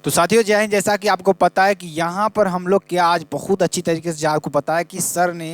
तो साथियों जय हिंद। जैसा कि आपको पता है कि यहाँ पर हम लोग क्या आज बहुत अच्छी तरीके से आपको पता है कि सर ने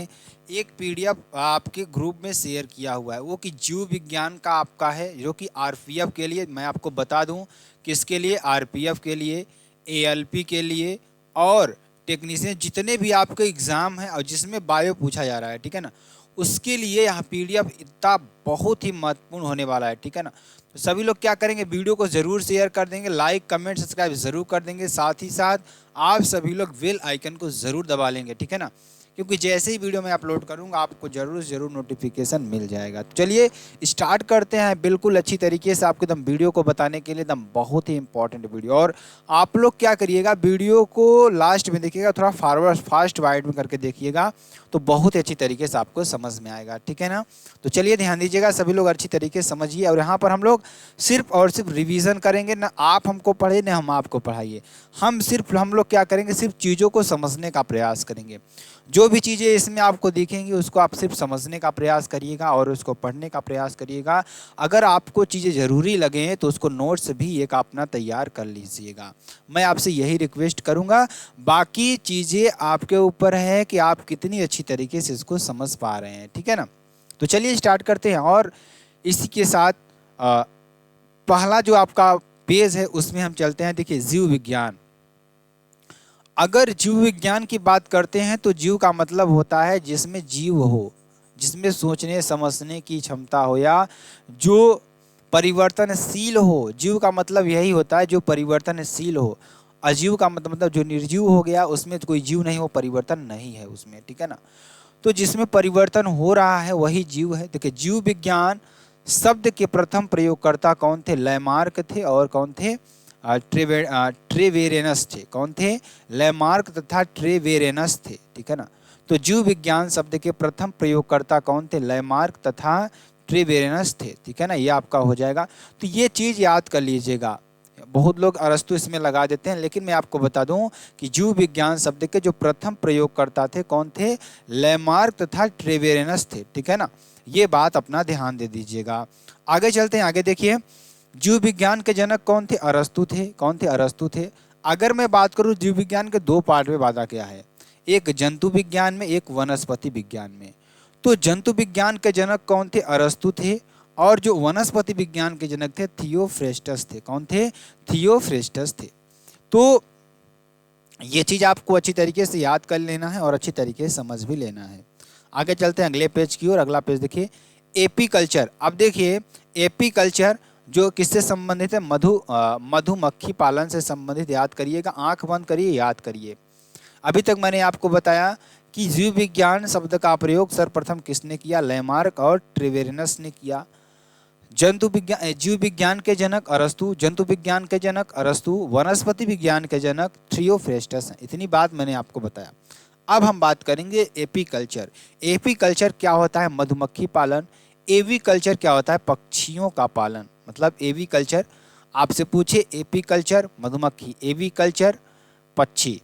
एक पीडीएफ आपके ग्रुप में शेयर किया हुआ है, वो कि जीव विज्ञान का आपका है, जो कि आरपीएफ के लिए। मैं आपको बता दूं किसके लिए, आरपीएफ के लिए, एएलपी के लिए और टेक्नीशियन जितने भी आपके एग्ज़ाम हैं और जिसमें बायो पूछा जा रहा है, ठीक है ना, उसके लिए यहाँ पीडीएफ इतना बहुत ही महत्वपूर्ण होने वाला है, ठीक है ना। तो सभी लोग क्या करेंगे, वीडियो को ज़रूर शेयर कर देंगे, लाइक कमेंट सब्सक्राइब ज़रूर कर देंगे, साथ ही साथ आप सभी लोग बेल आइकन को ज़रूर दबा लेंगे, ठीक है ना, क्योंकि जैसे ही वीडियो मैं अपलोड करूंगा आपको ज़रूर नोटिफिकेशन मिल जाएगा। तो चलिए स्टार्ट करते हैं बिल्कुल अच्छी तरीके से आपको एकदम वीडियो को बताने के लिए, एकदम बहुत ही इंपॉर्टेंट वीडियो। और आप लोग क्या करिएगा, वीडियो को लास्ट में देखिएगा, थोड़ा फॉरवर्ड फास्ट वाइड में करके देखिएगा तो बहुत ही अच्छी तरीके से आपको समझ में आएगा, ठीक है ना। तो चलिए ध्यान दीजिएगा, सभी लोग अच्छी तरीके से समझिए। और यहाँ पर हम लोग सिर्फ और सिर्फ रिवीजन करेंगे, ना आप हमको पढ़े ना हम आपको पढ़ाइए। हम लोग क्या करेंगे, सिर्फ चीज़ों को समझने का प्रयास करेंगे। जो भी चीज़ें इसमें आपको दिखेंगी उसको आप सिर्फ समझने का प्रयास करिएगा और उसको पढ़ने का प्रयास करिएगा। अगर आपको चीज़ें ज़रूरी लगें तो उसको नोट्स भी एक अपना तैयार कर लीजिएगा। मैं आपसे यही रिक्वेस्ट करूंगा। बाकी चीज़ें आपके ऊपर है कि आप कितनी अच्छी तरीके से इसको समझ पा रहे हैं, ठीक है ना। तो चलिए स्टार्ट करते हैं। और इसी के साथ पहला जो आपका पेज है उसमें हम चलते हैं। देखिए, जीव विज्ञान। अगर जीव विज्ञान की बात करते हैं तो जीव का मतलब होता है जिसमें जीव हो, जिसमें सोचने समझने की क्षमता हो, या जो परिवर्तनशील हो। जीव का मतलब यही होता है जो परिवर्तनशील हो। अजीव का मतलब जो निर्जीव हो गया, उसमें कोई जीव नहीं हो, परिवर्तन नहीं है उसमें, ठीक है ना। तो जिसमें परिवर्तन हो रहा है वही जीव है। देखिए, जीव विज्ञान शब्द के प्रथम प्रयोगकर्ता कौन थे? लैमार्क थे। और कौन थे? ट्रेवेरेनस थे। कौन थे? लैमार्क तथा ट्रेवेरेनस थे, ठीक है ना। तो जीव विज्ञान शब्द के प्रथम प्रयोगकर्ता कौन थे? लैमार्क तथा ट्रेवेरेनस थे, ठीक है ना। ये आपका हो जाएगा। तो ये चीज़ याद कर लीजिएगा। बहुत लोग अरस्तु इसमें लगा देते हैं, लेकिन मैं आपको बता दूं कि जीव विज्ञान शब्द के जो प्रथम प्रयोगकर्ता थे कौन थे? लैमार्क तथा ट्रेवेरेनस थे, ठीक है ना। ये बात अपना ध्यान दे दीजिएगा। आगे चलते हैं। आगे देखिए, जीव विज्ञान के जनक कौन थे? अरस्तु थे। कौन थे? अरस्तु थे। अगर मैं बात करूं जीव विज्ञान के दो पार्ट में बांटा गया है, एक जंतु विज्ञान में, एक वनस्पति विज्ञान में। तो जंतु विज्ञान के जनक कौन थे? अरस्तु थे। और जो वनस्पति विज्ञान के जनक थे थियोफ्रेस्टस थे। कौन थे? थियोफ्रेस्टस थे। तो ये चीज आपको अच्छी तरीके से याद कर लेना है और अच्छी तरीके से समझ भी लेना है। आगे चलते हैं अगले पेज की ओर। अगला पेज देखिए, एपी कल्चर। अब देखिए, एपी कल्चर जो किससे संबंधित है? मधुमक्खी पालन से संबंधित। याद करिएगा, आंख बंद करिए, याद करिए। अभी तक मैंने आपको बताया कि जीव विज्ञान शब्द का प्रयोग सर्वप्रथम किसने किया? लैमार्क और ट्रेवेरिनस ने किया। जंतु विज्ञान, जीव विज्ञान के जनक अरस्तु, जंतु विज्ञान के जनक अरस्तु, वनस्पति विज्ञान के जनक थियोफ्रेस्टस हैं। इतनी बात मैंने आपको बताया। अब हम बात करेंगे एपी कल्चर। एपी कल्चर क्या होता है? मधुमक्खी पालन। एवी कल्चर क्या होता है? पक्षियों का पालन। मतलब एवी कल्चर आपसे पूछे, एपी कल्चर मधुमक्खी, एवी कल्चर पक्षी,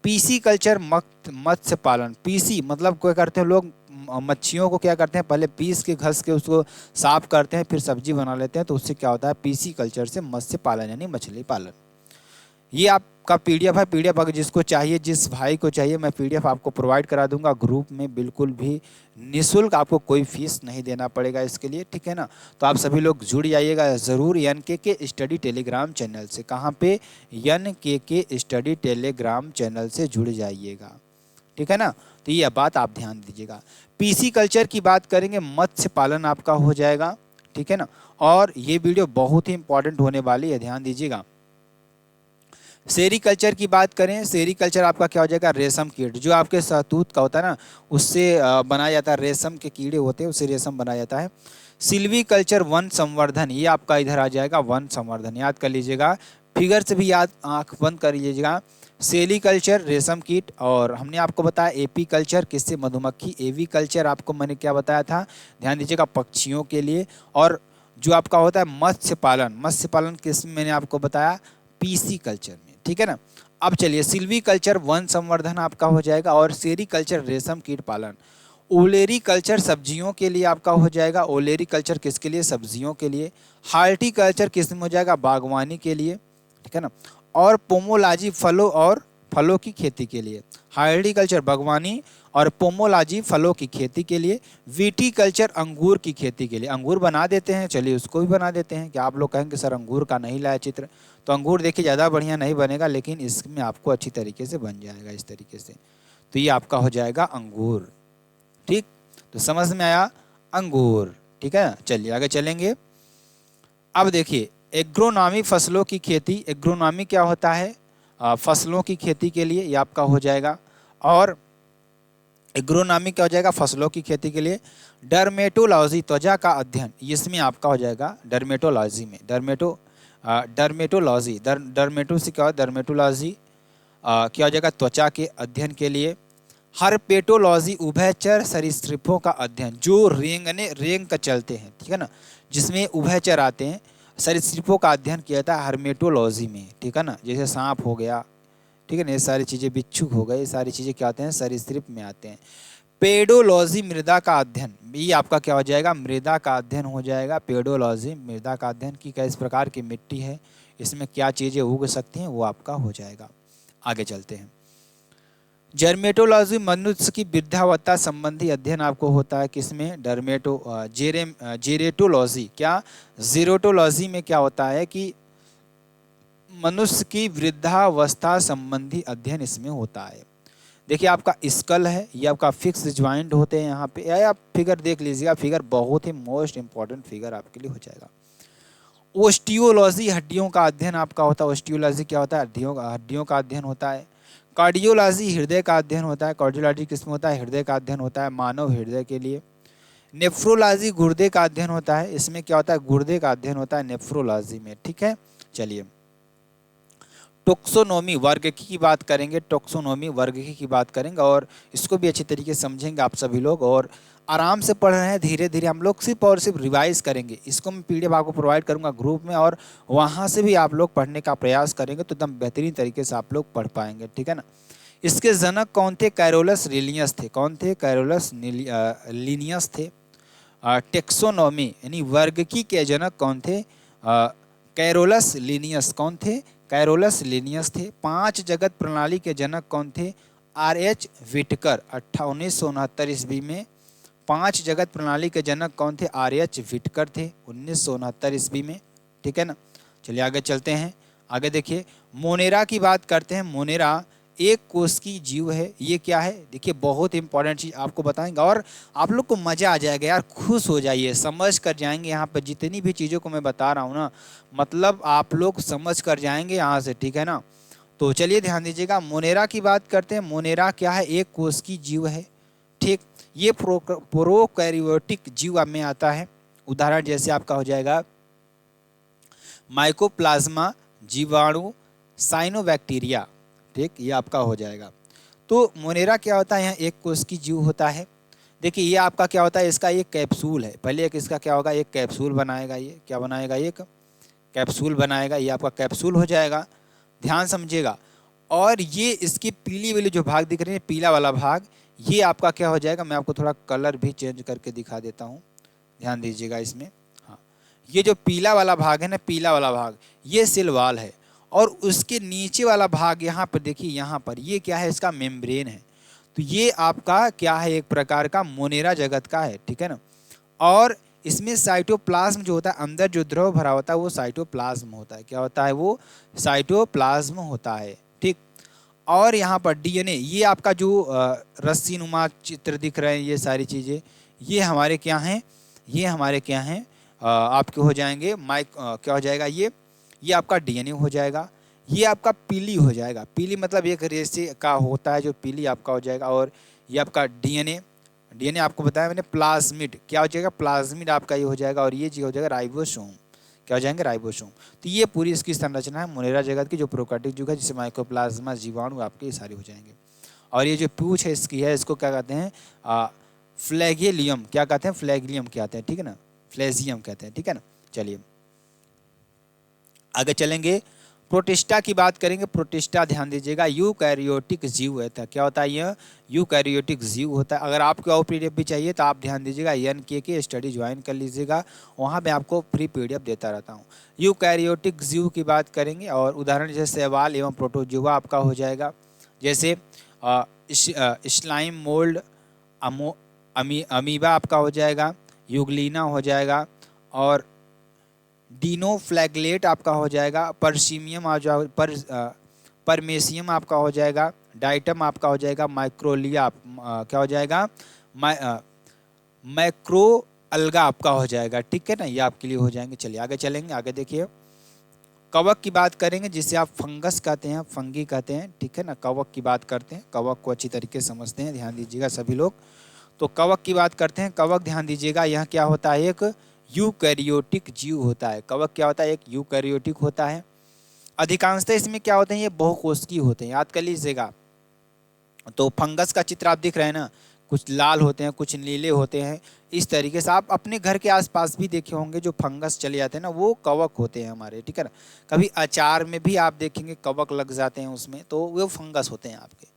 पीसी कल्चर मत्स्य पालन। पीसी मतलब क्या करते हैं लोग, मच्छियों को क्या करते हैं, पहले पीस के घस के उसको साफ करते हैं, फिर सब्जी बना लेते हैं। तो उससे क्या होता है? पीसी कल्चर से मत्स्य पालन यानी मछली पालन। ये आपका पीडीएफ है। पीडीएफ अगर जिसको चाहिए, जिस भाई को चाहिए, मैं पीडीएफ आपको प्रोवाइड करा दूंगा ग्रुप में, बिल्कुल भी निःशुल्क। आपको कोई फीस नहीं देना पड़ेगा इसके लिए, ठीक है ना। तो आप सभी लोग जुड़ जाइएगा ज़रूर NKK स्टडी टेलीग्राम चैनल से। कहाँ पे? NKK स्टडी टेलीग्राम चैनल से जुड़ जाइएगा, ठीक है ना। तो ये बात आप ध्यान दीजिएगा। पीसी कल्चर की बात करेंगे, मत्स्य पालन आपका हो जाएगा, ठीक है ना। और ये वीडियो बहुत ही इंपॉर्टेंट होने वाली है, ध्यान दीजिएगा। सेरीकल्चर की बात करें, सेरीकल्चर आपका क्या हो जाएगा? रेशम कीट, जो आपके शहतूत का होता है ना, उससे बनाया जाता है। रेशम के कीड़े होते हैं, उससे रेशम बनाया जाता है। सिल्वी कल्चर वन संवर्धन, ये आपका इधर आ जाएगा, वन संवर्धन। याद कर लीजिएगा, फिगर से भी याद, आंख बंद कर लीजिएगा। सेरीकल्चर रेशम कीट, और हमने आपको बताया एपी कल्चर किससे? मधुमक्खी। एवी कल्चर आपको मैंने क्या बताया था? ध्यान दीजिएगा, पक्षियों के लिए। और जो आपका होता है मत्स्य पालन, मत्स्य पालन किस में मैंने आपको बताया? पीसी कल्चर में, ठीक है ना। अब चलिए, सिल्वी कल्चर वन संवर्धन आपका हो जाएगा, और सेरी कल्चर रेशम कीट पालन। ओलेरी कल्चर सब्जियों के लिए आपका हो जाएगा। ओलेरी कल्चर किसके लिए? सब्जियों के लिए। हार्टी कल्चर किस में हो जाएगा? बागवानी के लिए, ठीक है ना। और पोमोलॉजी फलों की खेती के लिए, हार्टिकल्चर बागवानी और पोमोलॉजी फलों की खेती के लिए, विटीकल्चर अंगूर की खेती के लिए। अंगूर बना देते हैं, चलिए उसको भी बना देते हैं। क्या आप लोग कहेंगे सर अंगूर का नहीं लाया चित्र, तो अंगूर देखिए ज़्यादा बढ़िया नहीं बनेगा, लेकिन इसमें आपको अच्छी तरीके से बन जाएगा इस तरीके से। तो ये आपका हो जाएगा अंगूर। ठीक, तो समझ में आया अंगूर, ठीक है। चलिए आगे चलेंगे। अब देखिए एग्रोनॉमी फसलों की खेती, एग्रोनॉमी क्या होता है, फसलों की खेती के लिए, ये आपका हो जाएगा। और एग्रोनॉमी क्या हो जाएगा, फसलों की खेती के लिए। डर्मेटोलॉजी त्वचा का अध्ययन, इसमें आपका हो जाएगा डर्मेटोलॉजी में, डर्मेटोलॉजी डर्मेटो से क्या हो, डर्मेटोलॉजी क्या हो जाएगा, त्वचा के अध्ययन के लिए। हर्पेटोलॉजी उभयचर सरीसृपों का अध्ययन, जो रेंग का चलते हैं, ठीक है ना, जिसमें उभयचर आते हैं, सरीसृपों का अध्ययन किया जाता है हर्मेटोलॉजी में, ठीक है ना। जैसे सांप हो गया, ठीक है ना, ये सारी चीज़ें, बिच्छू हो गए, ये सारी चीज़ें क्या आते हैं, सरीसृप में आते हैं। पेडोलॉजी मृदा का अध्ययन, ये आपका क्या हो जाएगा, मृदा का अध्ययन हो जाएगा। पेडोलॉजी मृदा का अध्ययन की किस प्रकार की मिट्टी है, इसमें क्या चीज़ें उग सकती हैं, वो आपका हो जाएगा। आगे चलते हैं। जर्मेटोलॉजी मनुष्य की वृद्धावस्था संबंधी अध्ययन आपको होता है किसमें, जेरेटोलॉजी, क्या जीरोटोलॉजी में क्या होता है कि मनुष्य की वृद्धावस्था संबंधी अध्ययन इसमें होता है। देखिए आपका स्कल है, ये आपका फिक्स ज्वाइंट होते हैं यहाँ पे, या आप फिगर देख लीजिएगा, फिगर बहुत ही मोस्ट इंपॉर्टेंट फिगर आपके लिए हो जाएगा। ओस्टियोलॉजी हड्डियों का अध्ययन आपका होता है, ओस्टियोलॉजी क्या होता है, हड्डियों का अध्ययन होता है। कार्डियोलॉजी हृदय का अध्ययन होता है, कार्डियोलॉजी किसमें होता है, हृदय का अध्ययन होता है, मानव हृदय के लिए। नेफ्रोलॉजी गुर्दे का अध्ययन होता है, इसमें क्या होता है, गुर्दे का अध्ययन होता है नेफ्रोलॉजी में, ठीक है। चलिए टोक्सोनोमी वर्ग की बात करेंगे, टोक्सोनोमी वर्ग की बात करेंगे, और इसको भी अच्छी तरीके से समझेंगे आप सभी लोग, और आराम से पढ़ रहे हैं, धीरे धीरे हम लोग सिर्फ और सिर्फ रिवाइज करेंगे। इसको मैं पीडीएफ आपको प्रोवाइड करूंगा ग्रुप में, और वहां से भी आप लोग पढ़ने का प्रयास करेंगे तो एकदम बेहतरीन तरीके से आप लोग पढ़ पाएंगे, ठीक है ना। इसके जनक कौन थे, कैरोलस लीनियस थे। कौन थे, कैरोलस लीनियस थे। टेक्सोनोमी यानी वर्गकी के जनक कौन थे, कैरोलस लीनियस। कौन थे, कैरोलस लीनियस थे। 5 जगत प्रणाली के जनक कौन थे, आर.एच. व्हिटकर। 1969 ईस्वी में 5 जगत प्रणाली के जनक कौन थे, आर.एच. व्हिटकर थे 1969 ईस्वी में, ठीक है ना। चलिए आगे चलते हैं। आगे देखिए मोनेरा की बात करते हैं। मोनेरा एक कोष की जीव है। ये क्या है, देखिए बहुत इंपॉर्टेंट चीज़ आपको बताएंगे, और आप लोग को मज़ा आ जाएगा यार, खुश हो जाइए, समझ कर जाएंगे। यहाँ पर जितनी भी चीज़ों को मैं बता रहा हूँ ना, मतलब आप लोग समझ कर जाएंगे यहाँ से, ठीक है ना। तो चलिए ध्यान दीजिएगा, मोनेरा की बात करते हैं। मोनेरा क्या है, एक कोष की जीव है, ठीक। ये प्रोकैरियोटिक जीव में आता है। उदाहरण जैसे आपका हो जाएगा माइकोप्लाज्मा, जीवाणु, साइनोबैक्टीरिया, ठीक, ये आपका हो जाएगा। तो मोनेरा क्या होता है, यहाँ एक कोष की जीव होता है। देखिए ये आपका क्या होता है, इसका एक कैप्सूल है। पहले एक इसका क्या होगा, एक कैप्सूल बनाएगा, ये क्या बनाएगा, एक कैप्सूल बनाएगा, ये आपका कैप्सूल हो जाएगा, ध्यान समझिएगा। और ये इसकी पीली वाली जो भाग दिख रही है, पीला वाला भाग, ये आपका क्या हो जाएगा, मैं आपको थोड़ा कलर भी चेंज करके दिखा देता हूँ, ध्यान दीजिएगा इसमें। हाँ, ये जो पीला वाला भाग है ना, पीला वाला भाग, ये सेल वॉल है। और उसके नीचे वाला भाग यहाँ पर देखिए, यहाँ पर ये क्या है, इसका मेम्ब्रेन है। तो ये आपका क्या है, एक प्रकार का मोनेरा जगत का है, ठीक है ना। और इसमें साइटोप्लाज्म जो होता है, अंदर जो द्रव भरा होता है वो साइटोप्लाज्म होता है। क्या होता है, वो साइटोप्लाज्म होता है, ठीक। और यहाँ पर डीएनए, ये आपका जो रस्सी नुमा चित्र दिख रहे हैं, ये सारी चीज़ें, ये हमारे क्या हैं, ये हमारे क्या हैं, आपके हो जाएंगे क्या हो जाएगा, ये आपका डीएनए हो जाएगा। ये आपका पीली हो जाएगा, पीली मतलब एक रेशे का होता है जो पीली आपका हो जाएगा। और ये आपका डीएनए आपको बताया मैंने, प्लाज्मिड क्या हो जाएगा, प्लाज्मिड आपका ये हो जाएगा। और ये जी हो जाएगा राइबोसोम, क्या हो जाएंगे, राइबोसोम। तो ये पूरी इसकी संरचना है मोनेरा जगत की, जो प्रोकैरियोटिक युग है, जिससे माइकोप्लाज्मा, जीवाणु आपके ये सारे हो जाएंगे। और ये जो पूंछ है इसकी है, इसको क्या कहते हैं, फ्लैगेलियम, क्या कहते हैं, फ्लैगेलियम कहते हैं, ठीक है ना, फ्लेजियम कहते हैं, ठीक है ना। चलिए आगे चलेंगे। प्रोटिस्टा की बात करेंगे। प्रोटिस्टा ध्यान दीजिएगा यूकैरियोटिक जीव होता है। क्या होता है? यह यूकैरियोटिक जीव होता है। अगर आपको और पीडीएफ भी चाहिए तो आप ध्यान दीजिएगा NK स्टडी ज्वाइन कर लीजिएगा, वहाँ पे आपको फ्री पीडीएफ देता रहता हूँ। यूकैरियोटिक जीव की बात करेंगे और उदाहरण जैसे शैवाल एवं प्रोटोजुआ आपका हो जाएगा, जैसे स्लाइम मोल्ड, अमीबा आपका हो जाएगा, यूग्लिना हो जाएगा, और डीनोफ्लैगलेट आपका हो जाएगा, परसीमियम आ जाएगा, परमेसियम आपका हो जाएगा, डाइटम आपका हो जाएगा, माइक्रोलिया क्या हो जाएगा? मैक्रो अलगा आपका हो जाएगा। ठीक है ना, ये आपके लिए हो जाएंगे। चलिए आगे चलेंगे। आगे देखिए, कवक की बात करेंगे जिसे आप फंगस कहते हैं, फंगी कहते हैं। ठीक है ना, कवक की बात करते हैं। कवक को अच्छी तरीके से समझते हैं, ध्यान दीजिएगा सभी लोग। तो कवक की बात करते हैं। कवक ध्यान दीजिएगा, यह क्या होता है? एक यूकैरियोटिक जीव होता है। कवक क्या होता है? एक यूकैरियोटिक होता है। अधिकांशतः इसमें क्या होते हैं? ये बहुकोशिकीय होते हैं, याद कर लीजिएगा। तो फंगस का चित्र आप दिख रहे हैं ना, कुछ लाल होते हैं, कुछ नीले होते हैं। इस तरीके से आप अपने घर के आसपास भी देखे होंगे, जो फंगस चले जाते हैं ना, वो कवक होते हैं हमारे। ठीक है ना, कभी अचार में भी आप देखेंगे कवक लग जाते हैं उसमें, तो वो फंगस होते हैं आपके।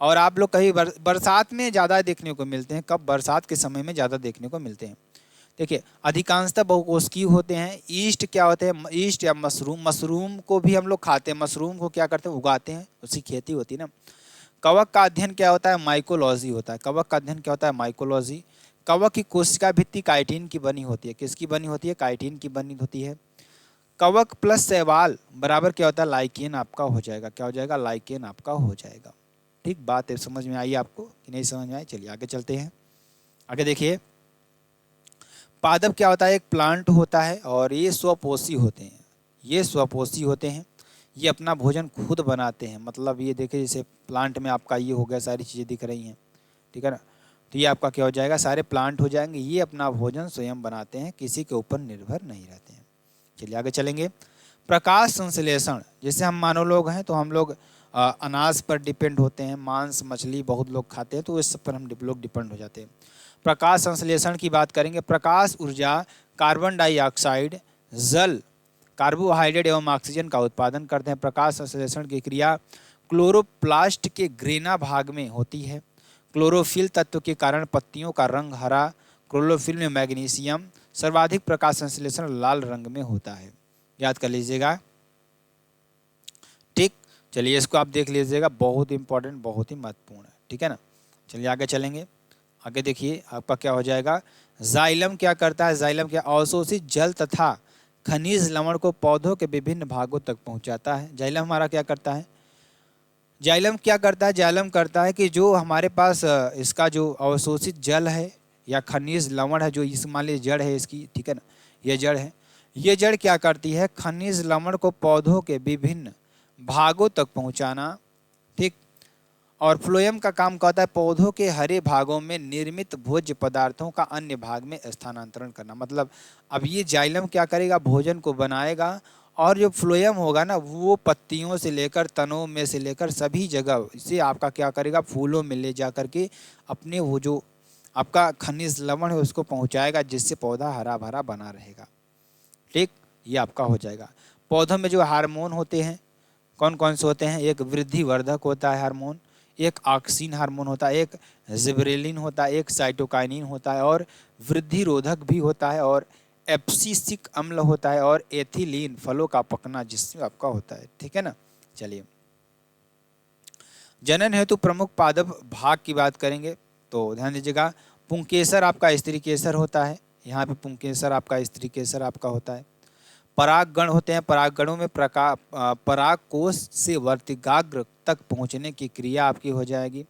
और आप लोग कहीं बरसात में ज़्यादा देखने को मिलते हैं। कब? बरसात के समय में ज़्यादा देखने को मिलते हैं। देखिए, अधिकांशतः बहुकोशिकीय होते हैं। ईस्ट क्या होते हैं? ईस्ट या मशरूम, मशरूम को भी हम लोग खाते हैं। मशरूम को क्या करते हैं? उगाते हैं, उसकी खेती होती है ना। कवक का अध्ययन क्या होता है? माइकोलॉजी होता है। कवक का अध्ययन क्या होता है? माइकोलॉजी। कवक की कोशिका भित्ति काइटिन की बनी होती है। किसकी बनी होती है? काइटिन की बनी होती है। कवक प्लस शैवाल बराबर क्या होता है? लाइकेन आपका हो जाएगा। क्या हो जाएगा? लाइकेन आपका हो जाएगा। ठीक बात है, समझ में आई आपको कि नहीं समझ में आई? चलिए आगे चलते हैं। आगे देखिए, पादप क्या होता है? एक प्लांट होता है और ये स्वपोषी होते हैं। ये स्वपोषी होते हैं, ये अपना भोजन खुद बनाते हैं। मतलब ये देखिए, जैसे प्लांट में आपका ये हो गया, सारी चीज़ें दिख रही हैं। ठीक है ना, तो ये आपका क्या हो जाएगा? सारे प्लांट हो जाएंगे। ये अपना भोजन स्वयं बनाते हैं, किसी के ऊपर निर्भर नहीं रहते हैं। चलिए आगे चलेंगे। प्रकाश संश्लेषण, जैसे हम मानव लोग हैं तो हम लोग अनाज पर डिपेंड होते हैं। मांस मछली बहुत लोग खाते हैं, तो इस सब पर हम लोग डिपेंड हो जाते हैं। प्रकाश संश्लेषण की बात करेंगे। प्रकाश ऊर्जा कार्बन डाइऑक्साइड, जल, कार्बोहाइड्रेट एवं ऑक्सीजन का उत्पादन करते हैं। प्रकाश संश्लेषण की क्रिया क्लोरोप्लास्ट के ग्रेना भाग में होती है। क्लोरोफिल तत्व के कारण पत्तियों का रंग हरा। क्लोरोफिल में मैग्नीशियम। सर्वाधिक प्रकाश संश्लेषण लाल रंग में होता है, याद कर लीजिएगा। ठीक, चलिए इसको आप देख लीजिएगा, बहुत इंपॉर्टेंट, बहुत ही महत्वपूर्ण है। ठीक है ना, चलिए आगे चलेंगे। आगे देखिए, आपका क्या हो जाएगा? जाइलम क्या करता है? जाइलम क्या? अवशोषित जल तथा खनिज लवण को पौधों के विभिन्न भागों तक पहुंचाता है। जाइलम हमारा क्या करता है? जाइलम क्या करता है? जाइलम करता है कि जो हमारे पास इसका जो अवशोषित जल है या खनिज लवण है, जो इस मान लीजिए जड़ है इसकी, ठीक है ना, ये जड़ है। ये जड़ क्या करती है? खनिज लवण को पौधों के विभिन्न भागों तक पहुंचाना। ठीक, और फ्लोएम का काम करता है पौधों के हरे भागों में निर्मित भोज्य पदार्थों का अन्य भाग में स्थानांतरण करना। मतलब अब ये जाइलम क्या करेगा? भोजन को बनाएगा, और जो फ्लोएम होगा ना, वो पत्तियों से लेकर तनों में से लेकर सभी जगह से आपका क्या करेगा? फूलों में ले जा करके अपने वो जो आपका खनिज लवण है उसको पहुंचाएगा, जिससे पौधा हरा भरा बना रहेगा। ठीक, ये आपका हो जाएगा। पौधों में जो हार्मोन होते हैं, कौन कौन से होते हैं? एक वृद्धि वर्धक होता है हार्मोन, एक ऑक्सिन हार्मोन होता है, एक जिबरेलिन होता है, एक साइटोकाइनिन होता है, और वृद्धि रोधक भी होता है, और एब्सिसिक अम्ल होता है, और एथिलीन फलों का पकना जिसमें आपका होता है। ठीक है ना, चलिए जनन हेतु प्रमुख पादप भाग की बात करेंगे तो ध्यान दीजिएगा। पुंकेसर आपका स्त्री केसर होता है। यहाँ पे पुंकेसर आपका स्त्री केसर आपका होता है। परागगण होते हैं। परागगणों में पराग कोश से वर्तिकाग्र तक पहुंचने की क्रिया आपकी हो जाएगी।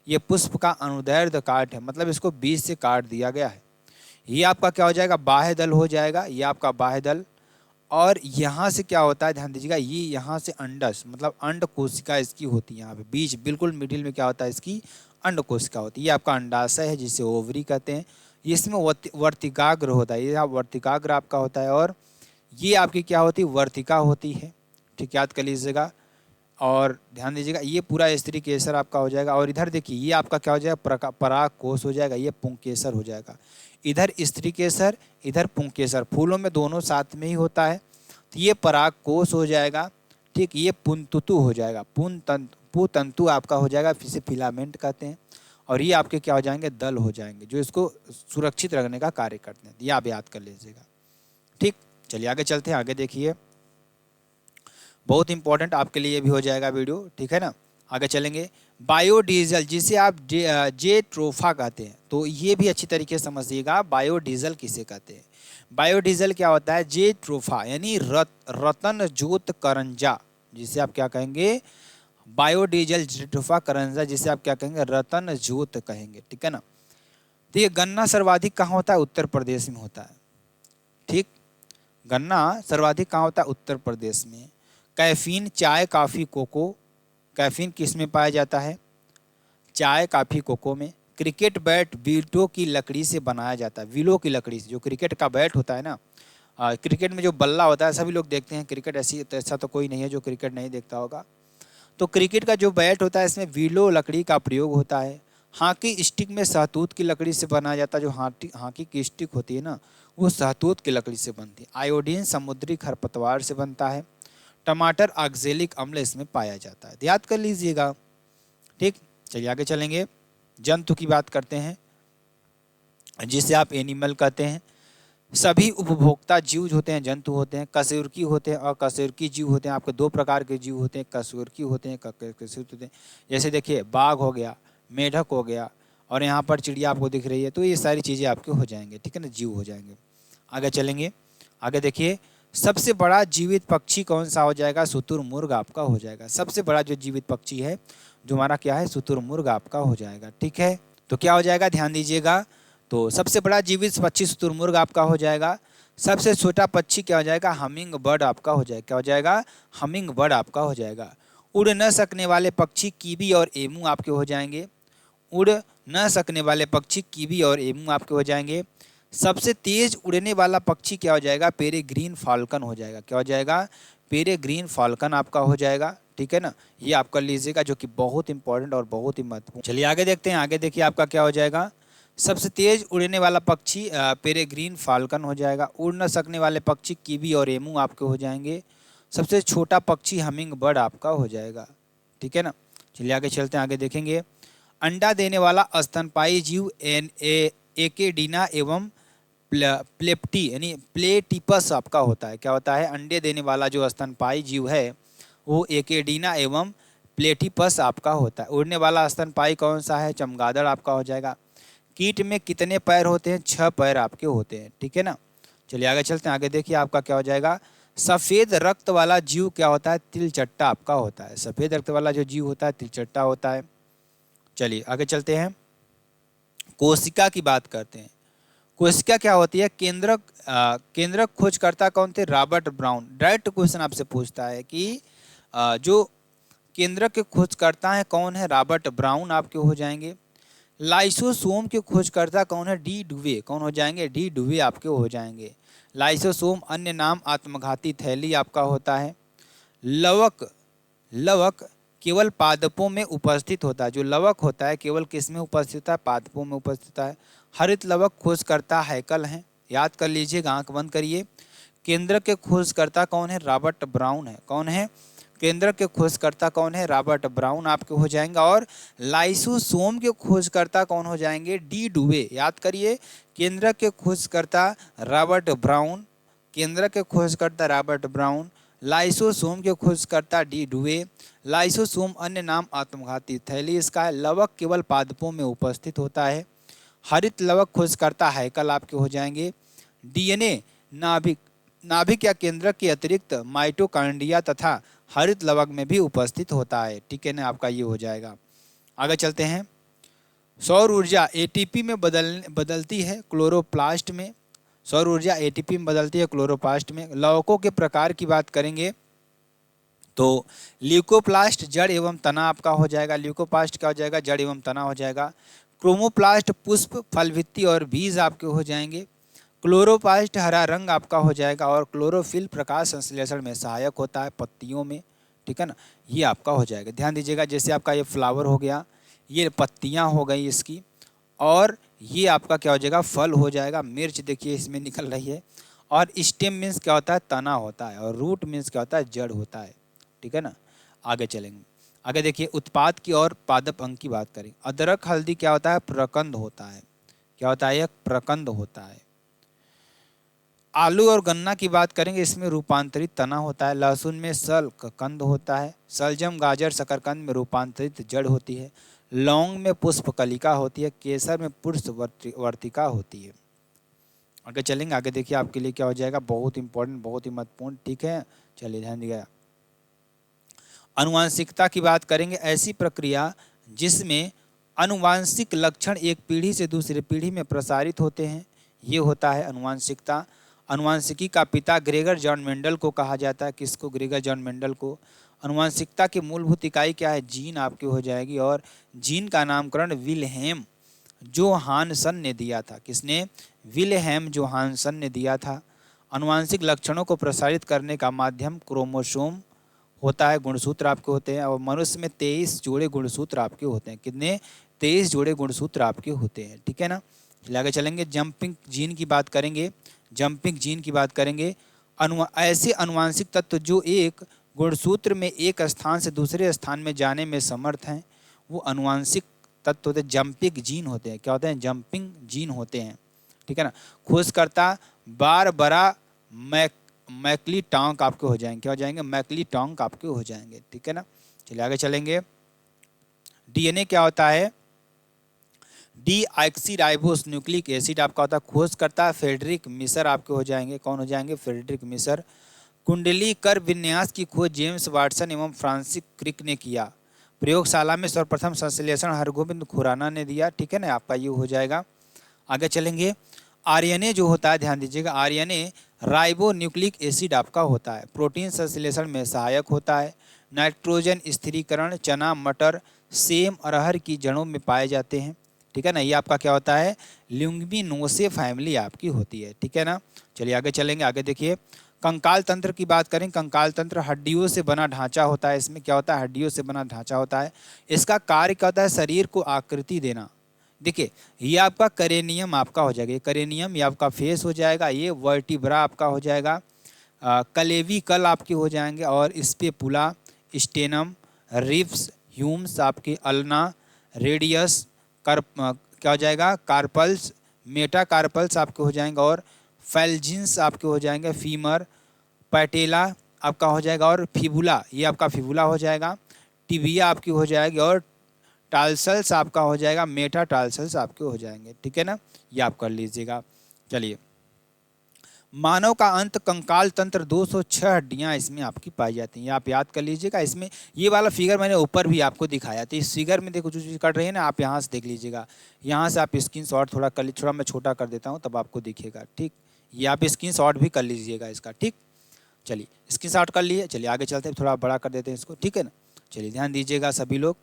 ये पुष्प का अनुदैर्ध्य काट है, मतलब इसको बीच से काट दिया गया है। ये आपका क्या हो जाएगा? बाह्य दल हो जाएगा। ये आपका बाह्य दल, और यहाँ से क्या होता है? ध्यान दीजिएगा, ये यहाँ से अंडस, मतलब अंड कोशिका इसकी होती है। यहाँ पे बीच बिल्कुल मिडिल में क्या होता है? इसकी अंड कोशिका होती है। ये आपका अंडाशय है, जिसे ओवरी कहते हैं। इसमें वर्तिकाग्र होता है, ये वर्तिकाग्र आपका होता है, और ये आपकी क्या होती है? वर्तिका होती है। ठीक, याद कर लीजिएगा। और ध्यान दीजिएगा, ये पूरा स्त्री केसर आपका हो जाएगा। और इधर देखिए, ये आपका क्या हो जाएगा? पराग कोश हो जाएगा, ये पुंकेसर हो जाएगा। इधर स्त्री केसर, इधर पुंकेसर, फूलों में दोनों साथ में ही होता है। तो ये पराग कोश हो जाएगा। ठीक, ये पुंतुतु हो जाएगा, पुतंतु आपका हो जाएगा, इसे फिलामेंट कहते हैं। और ये आपके क्या हो जाएंगे, दल हो जाएंगे, जो इसको सुरक्षित रखने का कार्य करते हैं। ये आप याद कर लीजिएगा। ठीक, चलिए आगे चलते हैं। आगे देखिए, बहुत इंपॉर्टेंट आपके लिए भी हो जाएगा वीडियो, ठीक है ना। आगे चलेंगे। बायोडीजल, जिसे आप जेट्रोफा कहते हैं, तो ये भी अच्छी तरीके से समझिएगा, बायोडीजल किसे कहते हैं। बायोडीजल क्या होता है, जेट्रोफा यानी रतन जोत करंजा, जिसे आप क्या कहेंगे, बायोडीजल जेट्रोफा करंजा, जिसे आप क्या कहेंगे, रतन जोत कहेंगे, ठीक है ना। तो ये गन्ना सर्वाधिक कहाँ होता है, उत्तर प्रदेश में होता है। ठीक, गन्ना सर्वाधिक कहाँ होता है, उत्तर प्रदेश में। कैफीन, चाय, कॉफी, कोको। कैफीन किस में पाया जाता है, चाय, कॉफी, कोको में। क्रिकेट बैट विलो की लकड़ी से बनाया जाता है, विलो की लकड़ी से। जो क्रिकेट का बैट होता है ना, क्रिकेट में जो बल्ला होता है, सभी लोग देखते हैं क्रिकेट, ऐसा तो कोई नहीं है जो क्रिकेट नहीं देखता होगा। तो क्रिकेट का जो बैट होता है, इसमें विलो लकड़ी का प्रयोग होता है। हॉकी स्टिक में सहतूत की लकड़ी से बनाया जाता है। जो हॉकी की स्टिक होती है ना, वो सहतूत की लकड़ी से बनती है। आयोडीन समुद्री खरपतवार से बनता है। टमाटर ऑक्जेलिक अम्ल इसमें पाया जाता है, याद कर लीजिएगा। ठीक, चलिए आगे चलेंगे। जंतु की बात करते हैं, जिसे आप एनिमल कहते हैं। सभी उपभोक्ता जीव होते हैं, जंतु होते हैं। कशेरुकी होते हैं और अकशेरुकी जीव होते हैं। आपके दो प्रकार के जीव होते हैं, कशेरुकी होते हैं, अकशेरुकी होते हैं। जैसे देखिए, बाघ हो गया, मेढक हो गया, और यहाँ पर चिड़िया आपको दिख रही है, तो ये सारी चीज़ें आपके हो जाएंगे, ठीक है ना, जीव हो जाएंगे। आगे चलेंगे। आगे देखिए, सबसे बड़ा जीवित पक्षी कौन सा हो जाएगा, शुतुरमुर्ग आपका हो जाएगा। सबसे बड़ा जो जीवित पक्षी है, जो हमारा क्या है, शुतुरमुर्ग आपका हो जाएगा, ठीक है। तो क्या हो जाएगा, ध्यान दीजिएगा। तो सबसे बड़ा जीवित पक्षी शुतुरमुर्ग आपका हो जाएगा। सबसे छोटा पक्षी क्या हो जाएगा, हमिंग बर्ड आपका हो जाएगा। क्या हो जाएगा, हमिंग बर्ड आपका हो जाएगा। उड़ न सकने वाले पक्षी कीवी और एमू आपके हो जाएंगे। उड़ न सकने वाले पक्षी कीवी और एमू आपके हो जाएंगे। सबसे तेज उड़ने वाला पक्षी क्या हो जाएगा, पेरेग्रीन फाल्कन हो जाएगा। क्या हो जाएगा, पेरेग्रीन फाल्कन आपका हो जाएगा, ठीक है ना। ये आप कर लीजिएगा, जो कि बहुत इंपॉर्टेंट और बहुत ही महत्वपूर्ण। चलिए आगे देखते हैं। आगे देखिए, आपका क्या हो जाएगा, सबसे तेज उड़ने वाला पक्षी पेरेग्रीन फाल्कन हो जाएगा। उड़ न सकने वाले पक्षी कीवी और एमू आपके हो जाएंगे। सबसे छोटा पक्षी हमिंग बर्ड आपका हो जाएगा, ठीक है ना। चलिए आगे चलते हैं। आगे देखेंगे। अंडा देने वाला स्तनपायी जीव एकेडीना एवं प्लेप्टी यानी प्लेटिपस आपका होता है। क्या होता है, अंडे देने वाला जो स्तनपायी जीव है, वो एकेडीना एवं प्लेटिपस आपका होता है। उड़ने वाला स्तनपायी कौन सा है, चमगादड़ आपका हो जाएगा। कीट में कितने पैर होते हैं, 6 पैर आपके होते हैं, ठीक है ना। चलिए आगे चलते हैं। आगे देखिए, आपका क्या हो जाएगा, सफ़ेद रक्त वाला जीव क्या होता है, तिलचट्टा आपका होता है। सफ़ेद रक्त वाला जो जीव होता है, तिलचट्टा होता है। चलिए आगे चलते हैं। कोशिका की बात करते हैं। कोशिका क्या होती है, केंद्रक खोजकर्ता कौन थे, रॉबर्ट ब्राउन। डायरेक्ट क्वेश्चन आपसे पूछता है कि जो केंद्रक के खोजकर्ता हैं कौन है, रॉबर्ट ब्राउन आपके हो जाएंगे। लाइसोसोम के खोजकर्ता कौन है, डी डुवे कौन हो जाएंगे, डी डुवे आपके हो जाएंगे। लाइसोसोम अन्य नाम आत्मघाती थैली आपका होता है। लवक केवल पादपों में उपस्थित होता है। जो लवक होता है केवल किस में उपस्थित होता है, पादपों में उपस्थित होता है। हरित लवक खोजकर्ता हैकल हैं, याद कर लीजिएगा, आंख बंद करिए। केंद्र के खोजकर्ता कौन है, रॉबर्ट ब्राउन है। कौन है, केंद्र के खोजकर्ता कौन है, रॉबर्ट ब्राउन आपके हो जाएंगे। और लाइसोसोम के खोजकर्ता कौन हो जाएंगे, डी डुवे। याद करिए, केंद्र के खोजकर्ता रॉबर्ट ब्राउन, केंद्र के खोजकर्ता रॉबर्ट ब्राउन, लाइसोसोम के खोजकर्ता डी डुवे। लाइसोसोम अन्य नाम आत्मघाती थैली इसका है। लवक केवल पादपों में उपस्थित होता है। हरित लवक खोजकर्ता हैकल आपके हो जाएंगे। डीएनए नाभिक या केंद्रक के अतिरिक्त माइटोकॉन्ड्रिया तथा हरित लवक में भी उपस्थित होता है, ठीक है ना, आपका ये हो जाएगा। आगे चलते हैं। सौर ऊर्जा एटीपी में बदलती है क्लोरोप्लास्ट में। सौर ऊर्जा एटीपी में बदलती है क्लोरोप्लास्ट में। लवकों के प्रकार की बात करेंगे तो ल्यूकोप्लास्ट जड़ एवं तना आपका हो जाएगा। ल्यूकोप्लास्ट क्या हो जाएगा, जड़ एवं तना हो जाएगा। क्रोमोप्लास्ट पुष्प, फल, भित्ति और बीज आपके हो जाएंगे। क्लोरोप्लास्ट हरा रंग आपका हो जाएगा। और क्लोरोफिल प्रकाश संश्लेषण में सहायक होता है पत्तियों में, ठीक है ना, ये आपका हो जाएगा। ध्यान दीजिएगा, जैसे आपका ये फ्लावर हो गया, ये पत्तियां हो गई इसकी, और ये आपका क्या हो जाएगा, फल हो जाएगा। मिर्च देखिए इसमें निकल रही है। और स्टेम मीन्स क्या होता है, तना होता है। और रूट मीन्स क्या होता है, जड़ होता है, ठीक है ना। आगे चलेंगे, आगे देखिए उत्पाद की और पादप अंग की बात करें। अदरक हल्दी क्या होता है, प्रकंद होता है। क्या होता है, एक प्रकंद होता है। आलू और गन्ना की बात करेंगे, इसमें रूपांतरित तना होता है। लहसुन में सल कंद होता है। सलजम गाजर शकरकंद में रूपांतरित जड़ होती है। लौंग में पुष्पकलिका होती है। केसर में पुष्पवर्तिका होती है। आगे चलेंगे, आगे देखिए आपके लिए क्या हो जाएगा, बहुत इंपॉर्टेंट, बहुत ही महत्वपूर्ण, ठीक है। चलिए ध्यान दिया। अनुवांशिकता की बात करेंगे, ऐसी प्रक्रिया जिसमें अनुवांशिक लक्षण एक पीढ़ी से दूसरी पीढ़ी में प्रसारित होते हैं, ये होता है अनुवांशिकता। अनुवांशिकी का पिता ग्रेगर जॉन मेंडल को कहा जाता है। किसको, ग्रेगर जॉन मेंडल को। अनुवांशिकता की मूलभूत इकाई क्या है, जीन आपकी हो जाएगी। और जीन का नामकरण विल्हेम जोहानसन ने दिया था। किसने, विल्हेम जोहानसन ने दिया था। अनुवांशिक लक्षणों को प्रसारित करने का माध्यम क्रोमोसोम होता है, गुणसूत्र आपके होते हैं। और मनुष्य में 23 जोड़े गुणसूत्र आपके होते हैं। कितने, 23 जोड़े गुणसूत्र आपके होते हैं, ठीक है ना। चलिए आगे चलेंगे, जंपिंग जीन की बात करेंगे। जंपिंग जीन की बात करेंगे, ऐसे अनुवांशिक तत्व जो एक गुणसूत्र में एक स्थान से दूसरे स्थान में जाने में समर्थ हैं, वो अनुवांशिक तत्व होते हैं, जंपिंग जीन होते हैं। क्या होते हैं, जंपिंग जीन होते हैं, ठीक है ना। खोजकर्ता बारबरा मैकली टॉन्क आपके हो जाएंगे। क्या हो जाएंगे, मैकली टॉन्क आपके हो जाएंगे, ठीक है ना। चलिए आगे चलेंगे, डीएनए क्या होता है, डीऑक्सीराइबोस न्यूक्लिक एसिड आपका होता है। खोजकर्ता फ्रेडरिक मिसर आपके हो जाएंगे। कौन हो जाएंगे, फ्रेडरिक मिसर। कुंडली कर विन्यास की खोज जेम्स वाटसन एवं फ्रांसिस क्रिक ने किया। प्रयोगशाला में सर्वप्रथम संश्लेषण हरगोविंद खुराना ने दिया, ठीक है ना, आपका ये हो जाएगा। आगे चलेंगे, आरएनए जो होता है, ध्यान दीजिएगा, आरएनए राइबो न्यूक्लिक एसिड आपका होता है। प्रोटीन संश्लेषण में सहायक होता है। नाइट्रोजन स्थिरीकरण चना, मटर, सेम, अरहर की जड़ों में पाए जाते हैं, ठीक है ना। ये आपका क्या होता है, ल्यूमिनोसे फैमिली आपकी होती है, ठीक है ना। चलिए आगे चलेंगे, आगे देखिए, कंकाल तंत्र की बात करें। कंकाल तंत्र हड्डियों से बना ढांचा होता है। इसमें क्या होता है, हड्डियों से बना ढांचा होता है। इसका कार्य क्या होता है, शरीर को आकृति देना। देखिए ये आपका करेनियम आपका हो जाएगा, ये करेनियम, ये आपका फेस हो जाएगा। ये वर्टिब्रा आपका हो जाएगा। कलेविकल आपके हो जाएंगे। और स्पेपुला, स्टेनम, रिब्स, ह्यूम्स आपके, अल्ना, रेडियस, क्या हो जाएगा, कार्पल्स, मेटा कार्पल्स आपके हो जाएंगे। और फैल्जिन्स आपके हो जाएंगे। फीमर, पैटेला आपका हो जाएगा। और फिबुला, ये आपका फिबुला हो जाएगा। टिबिया आपकी हो जाएगी। और टालसल्स आपका हो जाएगा। मेटा टालसल्स आपके हो जाएंगे, ठीक है ना, ये आप कर लीजिएगा। चलिए, मानव का अंत कंकाल तंत्र 206 हड्डियां इसमें आपकी पाई जाती हैं, आप याद कर लीजिएगा। इसमें ये वाला फिगर मैंने ऊपर भी आपको दिखाया था। इस फिगर में देखो जो चीज़ कट रही है ना, आप यहाँ से देख लीजिएगा। यहाँ से आप स्क्रीनशॉट थोड़ा कर लीजिए, थोड़ा मैं छोटा कर देता हूँ तब आपको दिखेगा, ठीक। ये आप स्क्रीनशॉट भी कर लीजिएगा इसका, ठीक। चलिए स्क्रीनशॉट कर लिए, चलिए आगे चलते हैं, थोड़ा बड़ा कर देते हैं इसको, ठीक है ना। चलिए ध्यान दीजिएगा सभी लोग।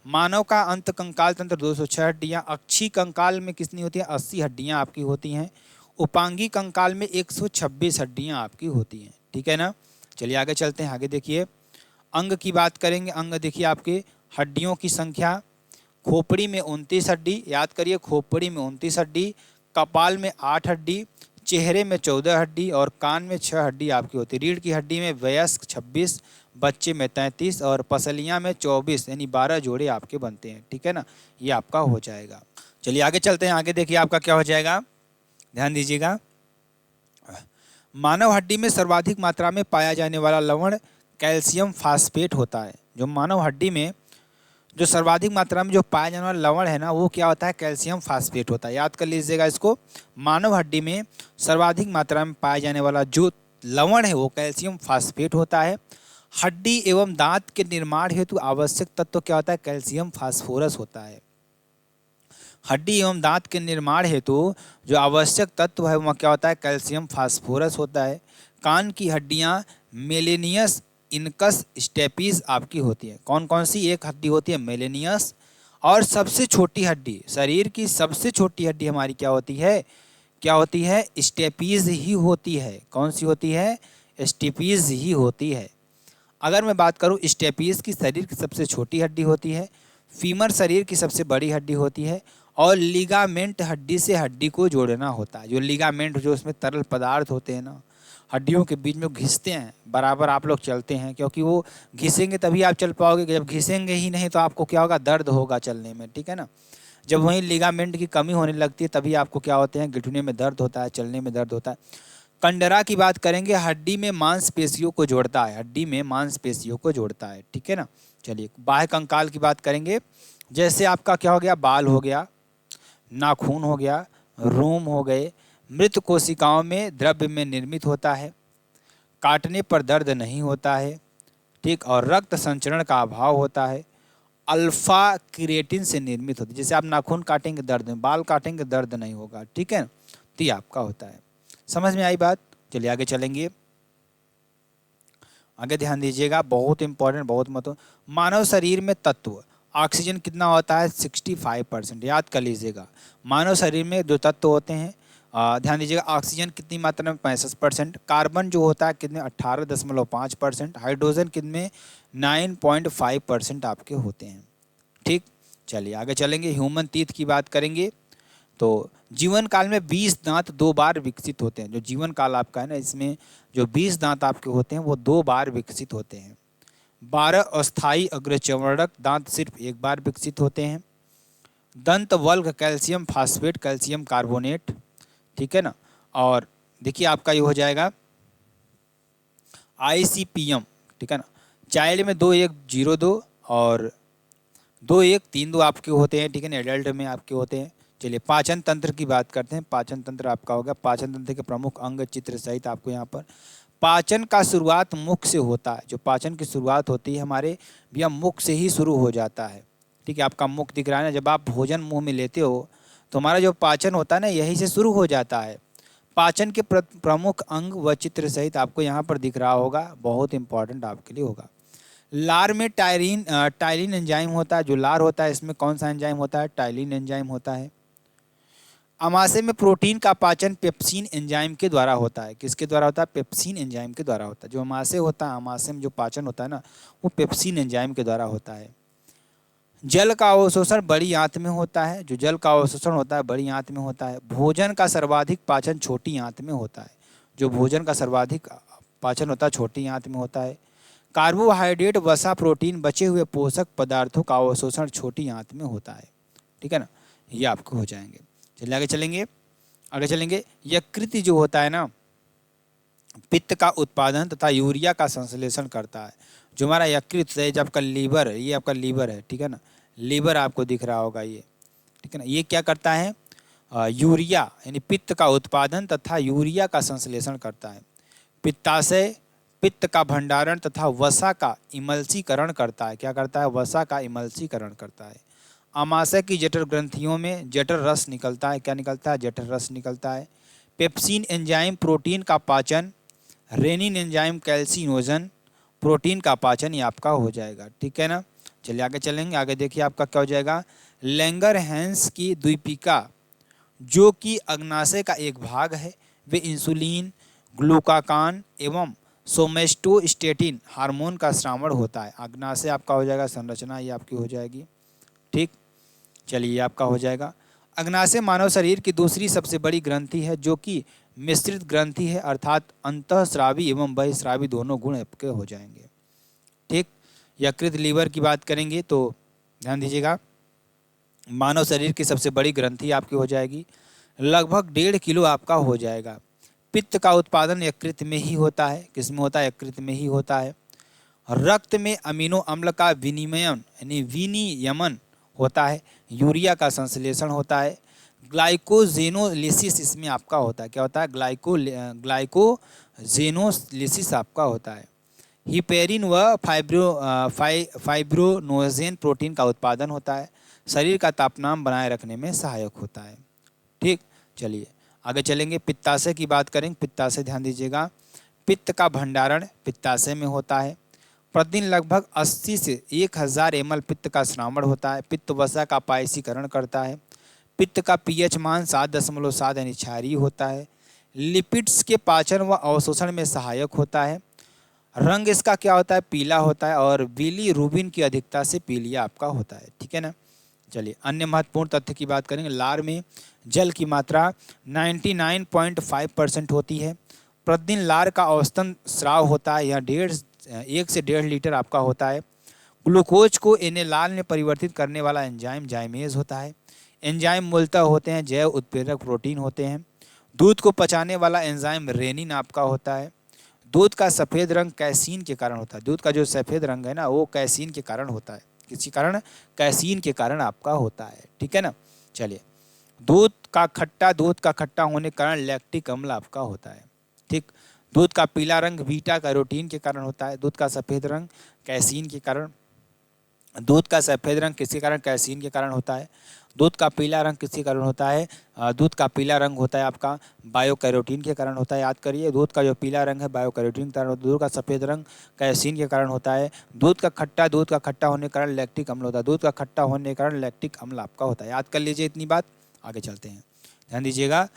मानव का अंत कंकाल तंत्र 206 हड्डियाँ। अक्षी कंकाल में कितनी होती है, 80 हड्डियाँ आपकी होती हैं। उपांगी कंकाल में 126 हड्डियाँ आपकी होती हैं, ठीक है ना। चलिए आगे चलते हैं, आगे देखिए, अंग की बात करेंगे। अंग देखिए आपके हड्डियों की संख्या, खोपड़ी में 29 हड्डी, याद करिए, खोपड़ी में 29 हड्डी, कपाल में 8 हड्डी, चेहरे में 14 हड्डी और कान में 6 हड्डी आपकी होती है। रीढ़ की हड्डी में वयस्क 26, बच्चे में 33 और पसलियाँ में 24, यानी 12 जोड़े आपके बनते हैं, ठीक है ना, ये आपका हो जाएगा। चलिए आगे चलते हैं, आगे देखिए आपका क्या हो जाएगा, ध्यान दीजिएगा। मानव हड्डी में सर्वाधिक मात्रा में पाया जाने वाला लवण कैल्शियम फास्फेट होता है। जो मानव हड्डी में जो सर्वाधिक मात्रा में जो पाया जाने वाला लवण है ना, वो क्या होता है, कैल्शियम फास्फेट होता है, याद कर लीजिएगा इसको। मानव हड्डी में सर्वाधिक मात्रा में पाया जाने वाला जो लवण है वो कैल्शियम फास्फेट होता है। हड्डी एवं दांत के निर्माण हेतु आवश्यक तत्व क्या होता है, कैल्शियम फास्फोरस होता है। हड्डी एवं दांत के निर्माण हेतु जो आवश्यक तत्व है वह क्या होता है, कैल्शियम फास्फोरस होता है। कान की हड्डियां मेलेनियस, इनकस, स्टेपीज आपकी होती है। कौन कौन सी, एक हड्डी होती है मेलेनियस, और सबसे छोटी हड्डी, शरीर की सबसे छोटी हड्डी हमारी क्या होती है, क्या होती है, स्टेपीज ही होती है। कौन सी होती है, स्टेपीज ही होती है। अगर मैं बात करूं, स्टेपीज की शरीर की सबसे छोटी हड्डी होती है, फीमर शरीर की सबसे बड़ी हड्डी होती है, और लिगामेंट हड्डी से हड्डी को जोड़ना होता है। जो लिगामेंट, जो उसमें तरल पदार्थ होते हैं ना, हड्डियों के बीच में घिसते हैं, बराबर आप लोग चलते हैं, क्योंकि वो घिसेंगे तभी आप चल पाओगे। जब घिसेंगे ही नहीं तो आपको क्या होगा, दर्द होगा चलने में, ठीक है ना। जब वहीं लिगामेंट की कमी होने लगती है तभी आपको क्या होते हैं, घुटने में दर्द होता है, चलने में दर्द होता है। कंडरा की बात करेंगे, हड्डी में मांसपेशियों को जोड़ता है, हड्डी में मांसपेशियों को जोड़ता है, ठीक है ना। चलिए बाह्य कंकाल की बात करेंगे, जैसे आपका क्या हो गया, बाल हो गया, नाखून हो गया, रोम हो गए, मृत कोशिकाओं में द्रव्य में निर्मित होता है, काटने पर दर्द नहीं होता है, ठीक, और रक्त संचरण का अभाव होता है, अल्फा क्रिएटिन से निर्मित होती है। जैसे आप नाखून काटेंगे दर्द, बाल काटेंगे दर्द नहीं होगा, ठीक है, तो ये आपका होता है। समझ में आई बात। चलिए आगे चलेंगे, आगे ध्यान दीजिएगा, बहुत इंपॉर्टेंट, बहुत महत्वपूर्ण। मानव शरीर में तत्व ऑक्सीजन कितना होता है, 65%, याद कर लीजिएगा। मानव शरीर में जो तत्व होते हैं, ध्यान दीजिएगा, ऑक्सीजन कितनी मात्रा में, 65%, कार्बन जो होता है कितने, 18.5%, हाइड्रोजन कितने, 9.5% आपके होते हैं, ठीक। चलिए आगे चलेंगे, ह्यूमन टीथ की बात करेंगे, तो जीवन काल में 20 दांत 2 बार विकसित होते हैं। जो जीवन काल आपका है ना, इसमें जो 20 दांत आपके होते हैं वो 2 बार विकसित होते हैं। 12 अस्थायी अग्रचर्वणक दांत सिर्फ 1 बार विकसित होते हैं। दंत walk calcium phosphate, calcium carbonate, ठीक है ना। और देखिए आपका ये हो जाएगा ICPM, ठीक है ना। चाइल्ड में 2102 और 2132 आपके होते हैं, ठीक है ना, एडल्ट में आपके होते हैं। चलिए पाचन तंत्र की बात करते हैं, पाचन तंत्र आपका होगा, पाचन तंत्र के प्रमुख अंग चित्र सहित आपको यहाँ पर। पाचन का शुरुआत मुख से होता है, जो पाचन की शुरुआत होती है हमारे भैया मुख से ही शुरू हो जाता है, ठीक है। आपका मुख दिख रहा है ना, जब आप भोजन मुंह में लेते हो तो हमारा जो पाचन होता है ना, यहीं से शुरू हो जाता है। पाचन के प्रमुख अंग व चित्र सहित आपको यहाँ पर दिख रहा होगा, बहुत इंपॉर्टेंट आपके लिए होगा। लार में टाइलिन एंजाइम होता है, जो लार होता है इसमें कौन सा एंजाइम होता है, टाइलिन एंजाइम होता है। अमाशय में प्रोटीन का पाचन पेप्सिन एंजाइम के द्वारा होता है, किसके द्वारा होता है, पेप्सिन एंजाइम के द्वारा होता है। जो अमाशय होता है, अमाशय में जो पाचन होता है ना, वो पेप्सिन एंजाइम के द्वारा होता है। जल का अवशोषण बड़ी आंत में होता है, जो जल का अवशोषण होता है बड़ी आंत में होता है। भोजन का सर्वाधिक पाचन छोटी आंत में होता है, जो भोजन का सर्वाधिक पाचन होता है छोटी आंत में होता है। कार्बोहाइड्रेट, वसा, प्रोटीन, बचे हुए पोषक पदार्थों का अवशोषण छोटी आंत में होता है, ठीक है ना। ये आपको हो जाएंगे। चलिए आगे चलेंगे, आगे चलेंगे। यकृत जो होता है ना, पित्त का उत्पादन तथा यूरिया का संश्लेषण करता है। जो हमारा यकृत है, जब आपका लीवर, ये आपका लीवर है, ठीक है ना, लीवर आपको दिख रहा होगा ये, ठीक है ना। ये क्या करता है, यूरिया यानी पित्त का उत्पादन तथा यूरिया का संश्लेषण करता है। पित्ताशय पित्त का भंडारण तथा वसा का इमल्सीकरण करता है। क्या करता है, वसा का इमल्सीकरण करता है। आमाशय की जठर ग्रंथियों में जठर रस निकलता है, क्या निकलता है, जठर रस निकलता है। पेप्सिन एंजाइम प्रोटीन का पाचन, रेनिन एंजाइम कैल्सिनोजन, प्रोटीन का पाचन, ये आपका हो जाएगा, ठीक है ना। चलिए आगे चलेंगे, आगे देखिए आपका क्या हो जाएगा। लैंगरहैंस की द्वीपिका, जो कि अग्नाशय का एक भाग है, वे इंसुलिन, ग्लूकाकान एवं सोमेस्टोस्टेटिन हार्मोन का श्रावण होता है। अग्नाशय आपका हो जाएगा, संरचना ये आपकी हो जाएगी, ठीक। चलिए आपका हो जाएगा। अग्नाशय मानव शरीर की दूसरी सबसे बड़ी ग्रंथि है, जो कि मिश्रित ग्रंथि है, अर्थात अंतःस्रावी एवं बहिःस्रावी दोनों गुण आपके हो जाएंगे, ठीक। यकृत, लीवर की बात करेंगे तो ध्यान दीजिएगा, मानव शरीर की सबसे बड़ी ग्रंथि आपकी हो जाएगी, लगभग 1.5 किलो आपका हो जाएगा। पित्त का उत्पादन यकृत में ही होता है, किसमें होता है, यकृत में ही होता है। रक्त में अमीनो अम्ल का विनिमयन यानी विनियमन होता है, यूरिया का संश्लेषण होता है। ग्लाइकोजेनोलिसिस इसमें आपका होता है, क्या होता है, ग्लाइकोजेनोलिसिस आपका होता है। हिपेरिन व फाइब्रोनोजेन प्रोटीन का उत्पादन होता है, शरीर का तापमान बनाए रखने में सहायक होता है, ठीक। चलिए आगे चलेंगे, पित्ताशय की बात करेंगे। पित्ताशय ध्यान दीजिएगा, पित्त का भंडारण पित्ताशय में होता है। प्रतिदिन लगभग 80 से 1000 ml पित्त का श्रावण होता है। पित्त वसा का पायसीकरण करता है। पित्त का pH मान 7.7 यानी क्षारीय होता है। लिपिड्स के पाचन व अवशोषण में सहायक होता है। रंग इसका क्या होता है, पीला होता है, और बिलीरुबिन की अधिकता से पीलिया आपका होता है, ठीक है ना। चलिए अन्य महत्वपूर्ण तथ्य की बात करेंगे। लार में जल की मात्रा 99.5% होती है। प्रतिदिन लार का औसतन स्राव होता है, यह 1 से 1.5 लीटर आपका होता है। ग्लूकोज को एनेलाल में परिवर्तित करने वाला एंजाइम जाइमेज होता है। एंजाइम मूलतः होते हैं जैव उत्प्रेरक प्रोटीन होते हैं। दूध को पचाने वाला एंजाइम रेनिन आपका होता है। दूध का सफ़ेद रंग कैसीन के कारण होता है। दूध का जो सफ़ेद रंग है ना, वो कैसीन के कारण होता है। किसी कारण? कैसीन के कारण आपका होता है, ठीक है ना। चलिए, दूध का खट्टा होने के कारण लैक्टिक अम्ल आपका होता है, ठीक। दूध का पीला रंग बीटा कैरोटीन के कारण होता है। दूध का सफ़ेद रंग कैसीन के कारण, दूध का सफ़ेद रंग किसके कारण? कैसीन के कारण होता है। दूध का पीला रंग किसके कारण होता है? दूध का पीला रंग होता है आपका बायोकैरोटीन के कारण होता है। याद करिए, दूध का जो पीला रंग है बायोकैरोटीन के कारण होता है। दूध का सफ़ेद रंग कैसीन के कारण होता है। दूध का खट्टा होने के कारण लैक्टिक अम्ल होता है। दूध का खट्टा होने के कारण लैक्टिक अम्ल आपका होता है। याद कर लीजिए इतनी बात। आगे चलते हैं, ध्यान दीजिएगा।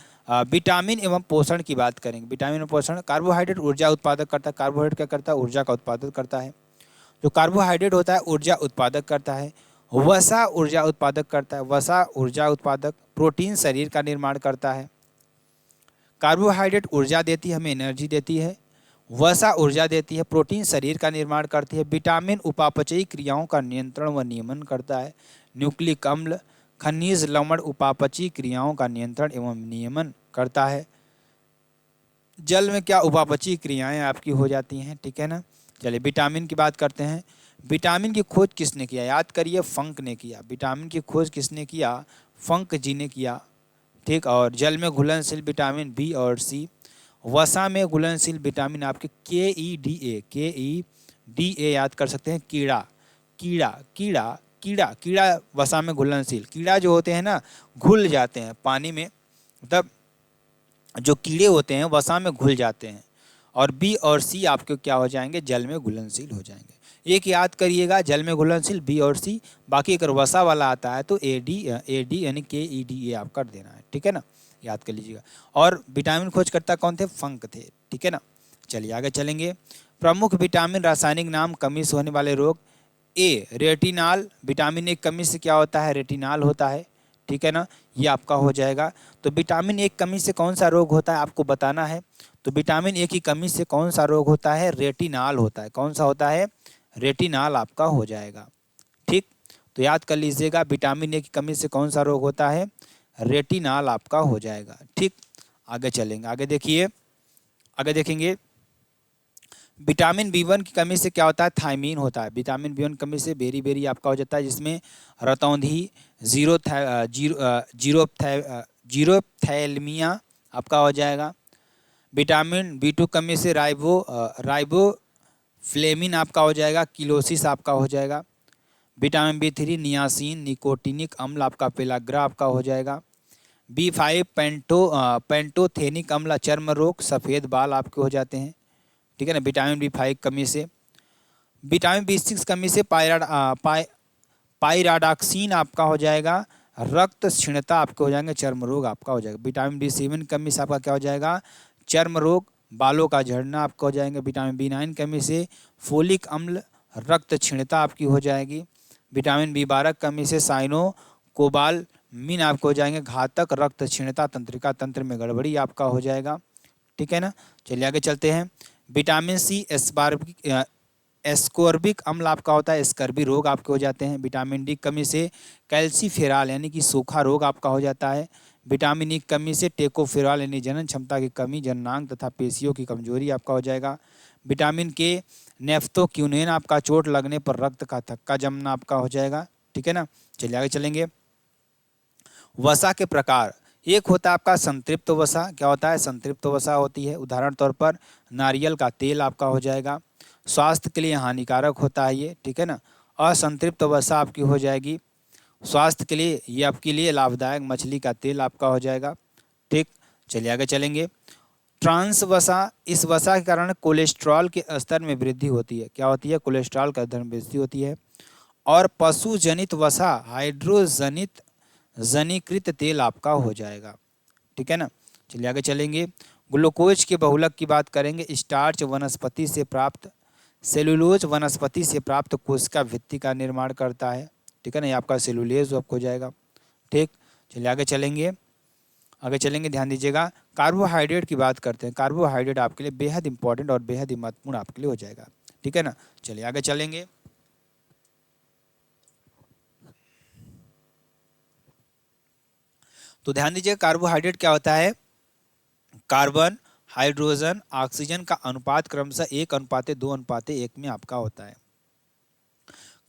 विटामिन एवं पोषण की बात करेंगे। विटामिन और पोषण। कार्बोहाइड्रेट ऊर्जा उत्पादक करता है। कार्बोहाइड्रेट क्या करता है? ऊर्जा का उत्पादन करता है। जो कार्बोहाइड्रेट होता है ऊर्जा उत्पादक करता है। वसा ऊर्जा उत्पादक करता है। वसा ऊर्जा उत्पादक। प्रोटीन शरीर का निर्माण करता है। कार्बोहाइड्रेट ऊर्जा देती है, हमें एनर्जी देती है। वसा ऊर्जा देती है। प्रोटीन शरीर का निर्माण करती है। विटामिन उपापचयी क्रियाओं का नियंत्रण व नियमन करता है। न्यूक्लिक अम्ल खनिज लवण उपापचयी क्रियाओं का नियंत्रण एवं नियमन करता है। जल में क्या उपापचयी क्रियाएं आपकी हो जाती हैं, ठीक है ना। चलिए, विटामिन की बात करते हैं। विटामिन की खोज किसने किया? याद करिए, फंक ने किया। विटामिन की खोज किसने किया? फंक जी ने किया, ठीक। और जल में घुलनशील विटामिन बी और सी। वसा में घुलनशील विटामिन आपके के ई डी ए याद कर सकते हैं। कीड़ा कीड़ा कीड़ा कीड़ा कीड़ा वसा में घुलनशील। कीड़ा जो होते हैं ना, घुल जाते हैं पानी में, मतलब जो कीड़े होते हैं वसा में घुल जाते हैं। और बी और सी आपके क्या हो जाएंगे? जल में घुलनशील हो जाएंगे। एक याद करिएगा, जल में घुलनशील बी और सी। बाकी अगर वसा वाला आता है तो ए डी यानी KEDA आप कर देना है, ठीक है ना, याद कर लीजिएगा। और विटामिन खोजकर्ता कौन थे? फंक थे, ठीक है ना। चलिए आगे चलेंगे। प्रमुख विटामिन रासायनिक नाम कमी से होने वाले रोग। ए रेटिनाल। विटामिन ए कमी से क्या होता है? रेटिनाल होता है, ठीक है ना, ये आपका हो जाएगा। तो विटामिन ए कमी से कौन सा रोग होता है आपको बताना है। तो विटामिन ए की कमी से कौन सा रोग होता है? रेटिनाल होता है। कौन सा होता है? रेटिनाल आपका हो जाएगा, ठीक। तो याद कर लीजिएगा, विटामिन ए की कमी से कौन सा रोग होता है? रेटिनाल आपका हो जाएगा, ठीक। आगे चलेंगे, आगे देखिए, आगे देखेंगे। विटामिन B1 की कमी से क्या होता है? थायमीन होता है। विटामिन B1 की कमी से बेरी आपका हो जाता है, जिसमें रतौंधी, जीरोथैल्मिया आपका हो जाएगा। विटामिन B2 कमी से राइबोफ्लेविन आपका हो जाएगा। किलोसिस आपका हो जाएगा। विटामिन B3 नियासिन, निकोटिनिक अम्ल आपका पेलाग्रा आपका हो जाएगा। B5 पेंटोथेनिक अम्ल, चर्म रोग, सफ़ेद बाल आपके हो जाते हैं, ठीक है ना, विटामिन B5 कमी से। विटामिन B6 कमी से पायराडॉक्सिन आपका हो जाएगा। रक्त क्षीणता आपके हो जाएंगे। चर्म रोग आपका हो जाएगा। विटामिन B7 कमी से आपका क्या हो जाएगा? चर्म रोग, बालों का झड़ना आपका हो जाएंगे। विटामिन B9 कमी से फोलिक अम्ल, रक्त क्षीणता आपकी हो जाएगी। विटामिन B12 कमी से साइनो कोबालमिन आपको हो जाएंगे। घातक रक्त क्षीणता, तंत्रिका तंत्र में गड़बड़ी आपका हो जाएगा, ठीक है ना। चलिए आगे चलते हैं। विटामिन C एस्कॉर्बिक अम्ल आपका होता है। स्कर्वी रोग आपके हो जाते हैं। विटामिन डी कमी से कैल्सीफेरॉल यानी कि सूखा रोग आपका हो जाता है। विटामिन ई कमी से टेकोफेरॉल यानी जनन क्षमता की कमी, जननांग तथा पेशियों की कमजोरी आपका हो जाएगा। विटामिन के नेफ्थोक्यूनेन आपका चोट लगने पर रक्त का थक्का जमना आपका हो जाएगा, ठीक है ना। चलिए आगे चलेंगे। वसा के प्रकार। एक होता है आपका संतृप्त वसा। क्या होता है? संतृप्त वसा होती है। उदाहरण तौर पर नारियल का तेल आपका हो जाएगा। स्वास्थ्य के लिए हानिकारक होता है ये, ठीक है ना। असंतृप्त वसा आपकी हो जाएगी स्वास्थ्य के लिए, ये आपके लिए लाभदायक मछली का तेल आपका हो जाएगा, ठीक। चलिए आगे चलेंगे। ट्रांस वसा। इस वसा के कारण कोलेस्ट्रॉल के स्तर में वृद्धि होती है। क्या होती है? कोलेस्ट्रॉल का स्तर में वृद्धि होती है। और पशु जनित वसा हाइड्रोजनित जनीकृत तेल आपका हो जाएगा, ठीक है ना। चलिए आगे चलेंगे। ग्लूकोज के बहुलक की बात करेंगे। स्टार्च वनस्पति से प्राप्त, सेलुलोज वनस्पति से प्राप्त कोशिका भित्ति का निर्माण करता है, ठीक है ना। ये आपका सेलुलोज आपको हो जाएगा, ठीक। चलिए आगे चलेंगे। आगे चलेंगे, ध्यान दीजिएगा। कार्बोहाइड्रेट की बात करते हैं। कार्बोहाइड्रेट आपके लिए बेहद इंपॉर्टेंट और बेहद ही महत्वपूर्ण आपके लिए हो जाएगा, ठीक है ना। चलिए आगे चलेंगे। तो ध्यान दीजिए, कार्बोहाइड्रेट क्या होता है? कार्बन, हाइड्रोजन, ऑक्सीजन का अनुपात क्रमशः 1:2:1 में आपका होता है।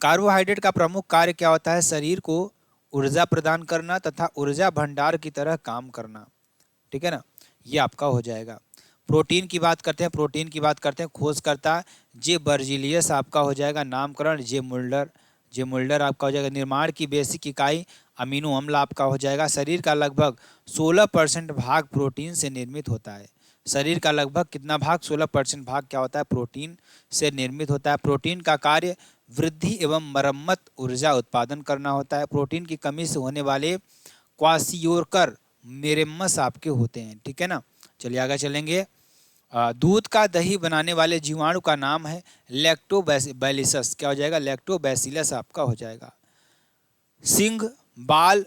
कार्बोहाइड्रेट का प्रमुख कार्य क्या होता है? शरीर को ऊर्जा प्रदान करना तथा ऊर्जा भंडार की तरह काम करना, ठीक है ना, ये आपका हो जाएगा। प्रोटीन की बात करते हैं। प्रोटीन की बात करते हैं, खोजकर्ता जे बर्जीलियस आपका हो जाएगा। नामकरण जे मुल्डर, जे मुल्डर आपका हो जाएगा। निर्माण की बेसिक इकाई अमीनो अम्ल आपका हो जाएगा। शरीर का लगभग 16% भाग प्रोटीन से निर्मित होता है। शरीर का लगभग कितना भाग? 16% भाग क्या होता है? प्रोटीन से निर्मित होता है। प्रोटीन का कार्य वृद्धि एवं मरम्मत ऊर्जा उत्पादन करना होता है। प्रोटीन की कमी से होने वाले क्वासियोरकर मेरेमस आपके होते हैं, ठीक है ना। चलिए आगे चलेंगे। दूध का दही बनाने वाले जीवाणु का नाम है लैक्टोबैसिलस। क्या हो जाएगा? लैक्टोबैसिलस आपका हो जाएगा। सिंग, बाल,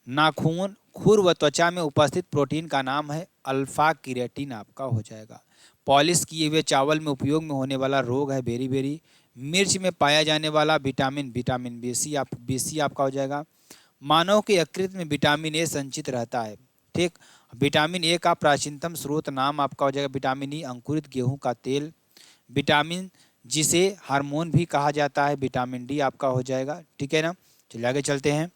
नाखून, खुर व त्वचा में उपस्थित प्रोटीन का नाम है अल्फा किरेटिन आपका हो जाएगा। पॉलिश किए हुए चावल में उपयोग में होने वाला रोग है बेरी। मिर्च में पाया जाने वाला विटामिन बी सी आपका हो जाएगा। मानव के यकृत में विटामिन ए संचित रहता है, ठीक। विटामिन ए का प्राचीनतम स्रोत नाम आपका हो जाएगा विटामिन ई, अंकुरित गेहूं का तेल। विटामिन जिसे हार्मोन भी कहा जाता है, विटामिन डी आपका हो जाएगा, ठीक है ना। चलिए आगे चलते हैं।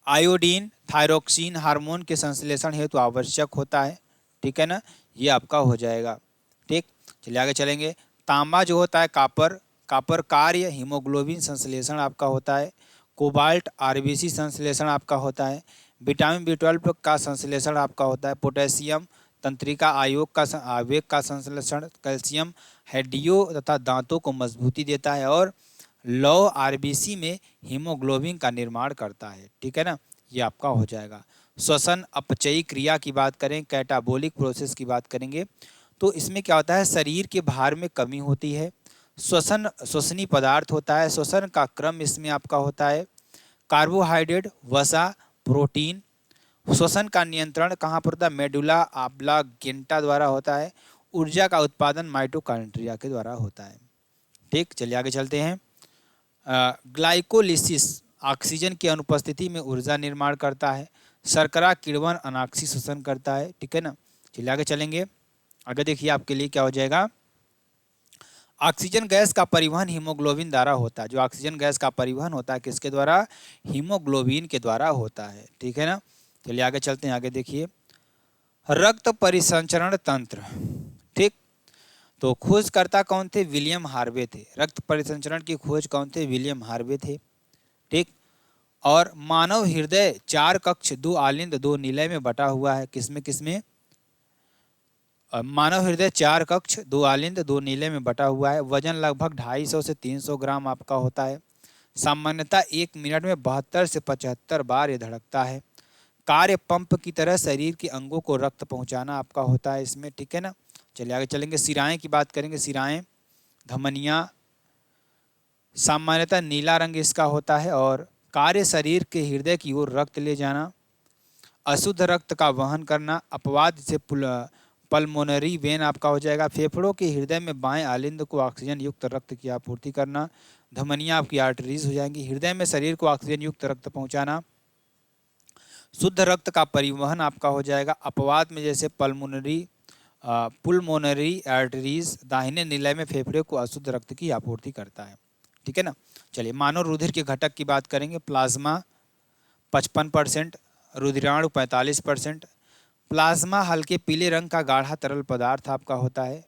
आयोडीन थायरोक्सिन हार्मोन के संश्लेषण हेतु आवश्यक होता है, ठीक है ना, ये आपका हो जाएगा, ठीक। चलिए आगे चलेंगे। तांबा जो होता है कापर कार्य हीमोग्लोबिन संश्लेषण आपका होता है। कोबाल्ट आरबीसी संश्लेषण आपका होता है। विटामिन B12 का संश्लेषण आपका होता है। पोटेशियम तंत्रिका आवेग का संश्लेषण। कैल्शियम हड्डियों तथा दांतों को मजबूती देता है। और लौह आरबीसी में हीमोग्लोबिन का निर्माण करता है, ठीक है ना, ये आपका हो जाएगा। श्वसन अपचयी क्रिया की बात करें, कैटाबोलिक प्रोसेस की बात करेंगे, तो इसमें क्या होता है? शरीर के भार में कमी होती है। श्वसनीय पदार्थ होता है। श्वसन का क्रम इसमें आपका होता है। कार्बोहाइड्रेट, वसा, प्रोटीन। श्वसन का नियंत्रण कहाँ पर होता है? मेडुला ऑब्लांगेटा द्वारा होता है। ऊर्जा का उत्पादन माइटोकॉन्ड्रिया के द्वारा होता है, ठीक। चलिए आगे चलते हैं। ग्लाइकोलिसिस ऑक्सीजन की अनुपस्थिति में ऊर्जा निर्माण करता है। शर्करा किण्वन अनाक्सी शोषण करता है, ठीक है ना। चलिए आगे चलेंगे। आगे देखिए आपके लिए क्या हो जाएगा। ऑक्सीजन गैस का परिवहन हीमोग्लोबिन द्वारा होता है। जो ऑक्सीजन गैस का परिवहन होता है किसके द्वारा? हीमोग्लोबिन के द्वारा होता है, ठीक है ना। चलिए आगे चलते हैं। आगे देखिए, रक्त परिसंचरण तंत्र, ठीक। तो खोजकर्ता कौन थे? विलियम हार्वे थे। रक्त परिसंचरण की खोज कौन थे? विलियम हार्वे थे, ठीक। और मानव हृदय 4 कक्ष 2 आलिंद 2 निलय में बटा हुआ है। किसमें किसमें? मानव हृदय 4 कक्ष 2 आलिंद 2 नीले में बटा हुआ है। वजन लगभग 250 से 300 ग्राम आपका होता है। सामान्यतः 1 मिनट में 72 से 75 बार ये धड़कता है। कार्य पंप की तरह शरीर के अंगों को रक्त पहुंचाना आपका होता है इसमें, ठीक है ना। चलिए आगे चलेंगे। सिराएं की बात करेंगे। सिराएं, धमनियां, सामान्यतः नीला रंग इसका होता है। और कार्य शरीर के हृदय की ओर रक्त ले जाना, अशुद्ध रक्त का वहन करना, अपवाद से पल्मोनरी वेन आपका हो जाएगा। फेफड़ों के हृदय में बाएं आलिंद को ऑक्सीजन युक्त रक्त की आपूर्ति करना। धमनियां आपकी आर्टरीज हो जाएंगी। हृदय में शरीर को ऑक्सीजन युक्त रक्त पहुंचाना। शुद्ध रक्त का परिवहन आपका हो जाएगा। अपवाद में जैसे पुलमोनरी आर्टरीज दाहिने निलय में फेफड़े को अशुद्ध रक्त की आपूर्ति करता है, ठीक है ना। चलिए मानव रुधिर के घटक की बात करेंगे। प्लाज्मा 55%, रुधिराणु 45%। प्लाज्मा हल्के पीले रंग का गाढ़ा तरल पदार्थ आपका होता है।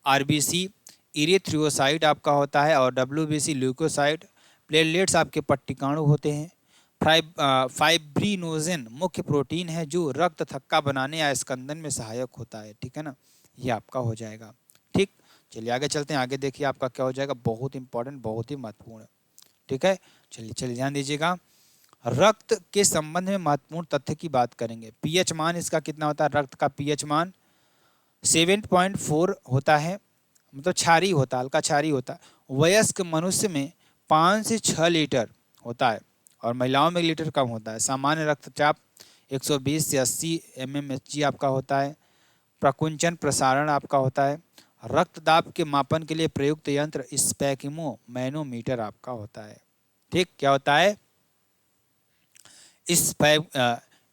आरबीसी इरिथ्रियोसाइट आपका होता है। और डब्ल्यूबीसी ल्यूकोसाइट। प्लेटलेट्स आपके पट्टिकाणु होते हैं। फाइब्रिनोजेन मुख्य प्रोटीन है जो रक्त थक्का बनाने या स्कंदन में सहायक होता है, ठीक है ना, ये आपका हो जाएगा, ठीक। चलिए आगे चलते हैं। आगे देखिए आपका क्या हो जाएगा, बहुत इंपॉर्टेंट, बहुत ही महत्वपूर्ण, ठीक है। चलिए ध्यान दीजिएगा। रक्त के संबंध में महत्वपूर्ण तथ्य की बात करेंगे। पीएच मान इसका कितना होता है? रक्त का पीएच मान 7.4 होता है, मतलब क्षारीय होता है, हल्का क्षारीय होता है। वयस्क मनुष्य में 5 से 6 लीटर होता है और महिलाओं में लीटर कम होता है। सामान्य रक्तचाप 120 से 80 mmHg आपका होता है। प्रकुंचन प्रसारण आपका होता है। रक्तदाब के मापन के लिए प्रयुक्त यंत्र स्पेक्ट्रो मैनोमीटर आपका होता है। ठीक, क्या होता है?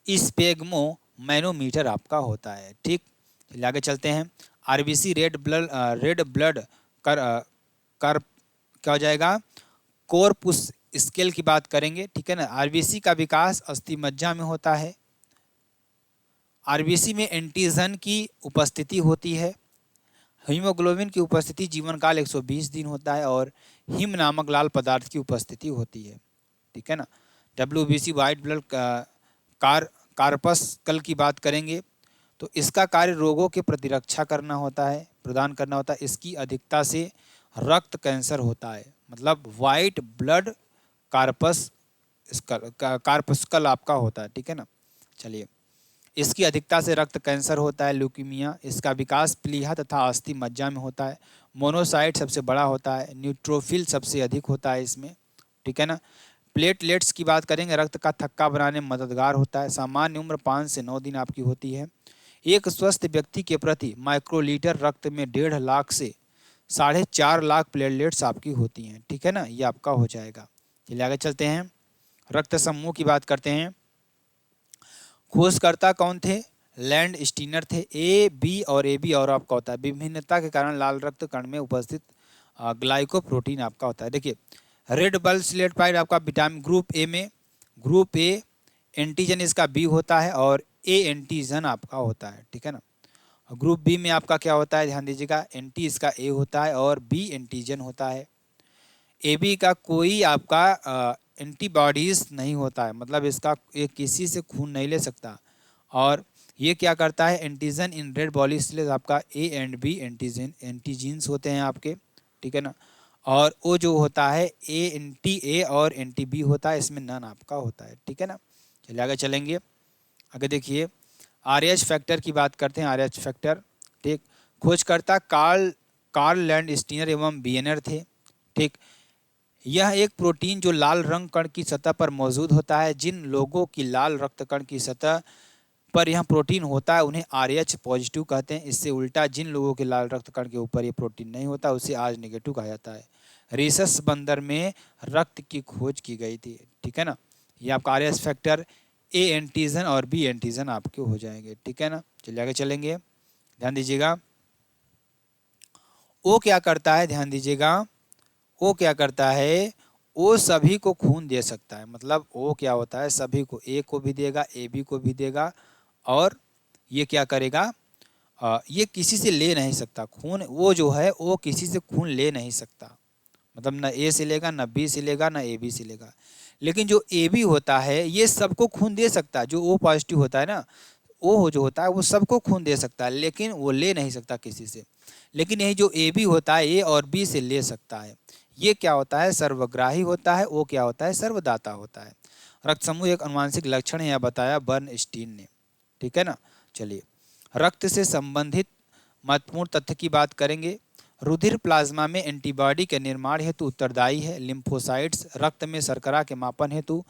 स्पेग्मो मैनोमीटर आपका होता है। ठीक, चलिए आगे चलते हैं। आरबीसी रेड ब्लड कर क्या हो जाएगा? कोर्पुस स्केल की बात करेंगे, ठीक है ना। आरबीसी का विकास अस्थि मज्जा में होता है। आरबीसी में एंटीजन की उपस्थिति होती है। हीमोग्लोबिन की उपस्थिति जीवन काल 120 दिन होता है और हिम नामक लाल पदार्थ की उपस्थिति होती है, ठीक है ना। डब्ल्यूबीसी वाइट ब्लड कार्पस्कल की बात करेंगे तो इसका कार्य रोगों के प्रतिरक्षा करना होता है, प्रदान करना होता है। इसकी अधिकता से रक्त कैंसर होता है। मतलब वाइट ब्लड कार्पस्कल आपका होता है, ठीक है ना। चलिए, इसकी अधिकता से रक्त कैंसर होता है, ल्यूकीमिया। इसका विकास प्लीहा तथा अस्थि मज्जा में होता है। मोनोसाइट सबसे बड़ा होता है। न्यूट्रोफिल सबसे अधिक होता है इसमें, ठीक है ना। प्लेटलेट्स की बात करेंगे, रक्त का थक्का बनाने में मददगार होता है। सामान्य उम्र 5 से 9 दिन आपकी होती है। एक स्वस्थ व्यक्ति के प्रति माइक्रोलीटर रक्त में 1.5 लाख से 4.5 लाख प्लेटलेट्स आपकी होती हैं, ठीक है ना। ये आपका हो जाएगा। चलिए आगे चलते हैं, रक्त समूह की बात करते हैं। खोजकर्ता कौन थे? लैंड स्टीनर थे। ए बी और ए बी और आपका होता है विभिन्नता के कारण लाल रक्त कण में उपस्थित ग्लाइकोप्रोटीन आपका होता है। देखिए, रेड ब्लड सेल टाइप आपका विटामिन ग्रुप ए में, ग्रुप ए एंटीजन इसका बी होता है और ए एंटीजन आपका होता है, ठीक है ना। ग्रुप बी में आपका क्या होता है? ध्यान दीजिएगा, एंटी इसका ए होता है और बी एंटीजन होता है। ए बी का कोई आपका एंटीबॉडीज नहीं होता है, मतलब इसका ये किसी से खून नहीं ले सकता। और ये क्या करता है? Antigen in red blood cells आपका ए एंड बी एंटीजीन्स होते हैं आपके, ठीक है ना। और वो जो होता है ए एंटी ए और एंटी बी होता है, इसमें नन आपका होता है, ठीक है ना। चलिए आगे चलेंगे। आगे देखिए, आरएच फैक्टर की बात करते हैं। आरएच फैक्टर, ठीक, खोजकर्ता कार्ल लैंड स्टीनर एवं बियनर थे, ठीक। यह एक प्रोटीन जो लाल रंग कण की सतह पर मौजूद होता है। जिन लोगों की लाल रक्त कण की सतह पर यह प्रोटीन होता है उन्हें आरएच पॉजिटिव कहते हैं। इससे उल्टा जिन लोगों के लाल रक्त कण के ऊपर ये प्रोटीन नहीं होता उसे आज नेगेटिव कहा जाता है। रीसस बंदर में रक्त की खोज की गई थी, ठीक है ना। ये आपका आरएच फैक्टर ए एंटीजन और बी एंटीजन आपके हो जाएंगे, ठीक है ना। चलिए आगे चलेंगे, ध्यान दीजिएगा। ओ क्या करता है? ध्यान दीजिएगा, ओ क्या करता है? ओ सभी को खून दे सकता है। मतलब ओ क्या होता है? सभी को, ए को भी देगा, ए बी को भी देगा, और ये क्या करेगा? ये किसी से ले नहीं सकता खून। वो जो है वो किसी से खून ले नहीं सकता, मतलब ना ए से लेगा, ना बी से लेगा, ना ए बी से लेगा। लेकिन जो ए बी होता है ये सबको खून दे सकता है। जो ओ पॉजिटिव होता है ना, ओ जो होता है वो सबको खून दे सकता है, लेकिन वो ले नहीं सकता किसी से। लेकिन यही जो ए बी होता है ए और बी से ले सकता है। ये क्या होता है? सर्वग्राही होता है। वो क्या होता है? सर्वदाता होता है। रक्त समूह एक अनुवांशिक लक्षण है, यह बताया बर्नस्टीन ने, ठीक है ना। चलिए, रक्त से संबंधित महत्वपूर्ण तथ्य की बात करेंगे। रुधिर प्लाज्मा में एंटीबॉडी के निर्माण हेतु उत्तरदायी है। लिम्फोसाइट्स रक्त में शर्करा के मापन हेतु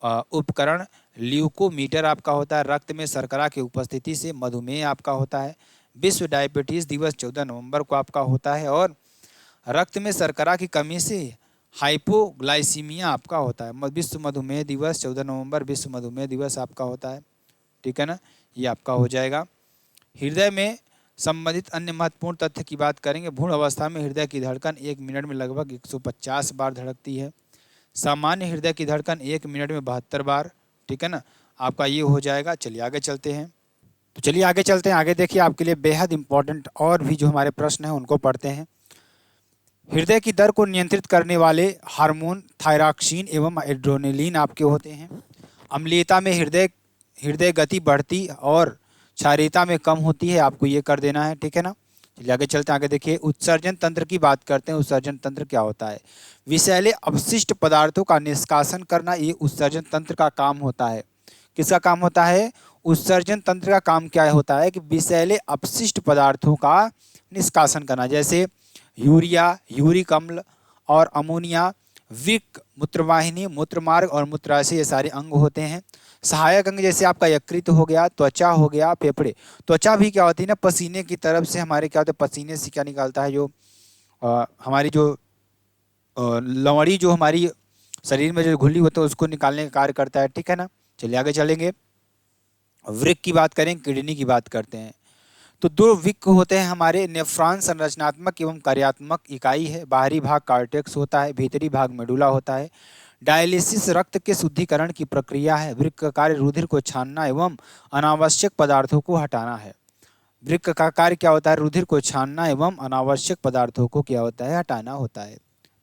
उपकरण ल्यूकोमीटर आपका होता है। रक्त में शर्करा की उपस्थिति से मधुमेह आपका होता है। विश्व डायबिटीज दिवस 14 नवंबर को आपका होता है। और रक्त में शर्करा की कमी से हाइपोग्लाइसीमिया आपका होता है। विश्व मधुमेह दिवस 14 नवंबर विश्व मधुमेह दिवस आपका होता है, ठीक है ना। ये आपका हो जाएगा। हृदय में संबंधित अन्य महत्वपूर्ण तथ्य की बात करेंगे। भ्रूण अवस्था में हृदय की धड़कन 1 मिनट में लगभग 150 बार धड़कती है। सामान्य हृदय की धड़कन 1 मिनट में 72 बार, ठीक है ना। आपका ये हो जाएगा। चलिए आगे चलते हैं। तो चलिए आगे चलते हैं। आगे देखिए, आपके लिए बेहद इंपॉर्टेंट और भी जो हमारे प्रश्न हैं उनको पढ़ते हैं। हृदय की दर को नियंत्रित करने वाले हार्मोन थायरॉक्सिन एवं एड्रेनलिन आपके होते हैं। अम्लीयता में हृदय गति बढ़ती और क्षारीयता में कम होती है। आपको ये कर देना है, ठीक है ना। चलिए आगे चलते हैं। आगे देखिए, उत्सर्जन तंत्र की बात करते हैं। उत्सर्जन तंत्र क्या होता है? विषैले अपशिष्ट पदार्थों का निष्कासन करना, ये उत्सर्जन तंत्र का काम होता है। किसका काम होता है? उत्सर्जन तंत्र का काम क्या होता है कि विषैले अपशिष्ट पदार्थों का निष्कासन करना। जैसे यूरिया, यूरिक अम्ल और अमोनिया वृक्क, मूत्रवाहिनी, मूत्रमार्ग और मूत्राशय ये सारे अंग होते हैं। सहायक अंग जैसे आपका यकृत हो गया, त्वचा हो गया, फेफड़े। त्वचा भी क्या होती है ना, पसीने की तरफ से हमारे क्या होता है, पसीने से क्या निकालता है, जो हमारी जो लवड़ी जो हमारी शरीर में जो घुली होती है उसको निकालने का कार्य करता है, ठीक है ना। चलिए आगे चलेंगे। वृक्क की बात करें, किडनी की बात करते हैं। तो दो वृक्क होते हैं हमारे। नेफ्रॉन संरचनात्मक एवं कार्यात्मक इकाई है। बाहरी भाग कार्टेक्स होता है, भीतरी भाग मेडुला होता है। डायलिसिस रक्त के शुद्धिकरण की प्रक्रिया है। वृक्क का कार्य रुधिर को छानना एवं अनावश्यक पदार्थों को हटाना है। वृक्क का कार्य क्या होता है, रुधिर को छानना एवं अनावश्यक पदार्थों को क्या होता है, हटाना होता है,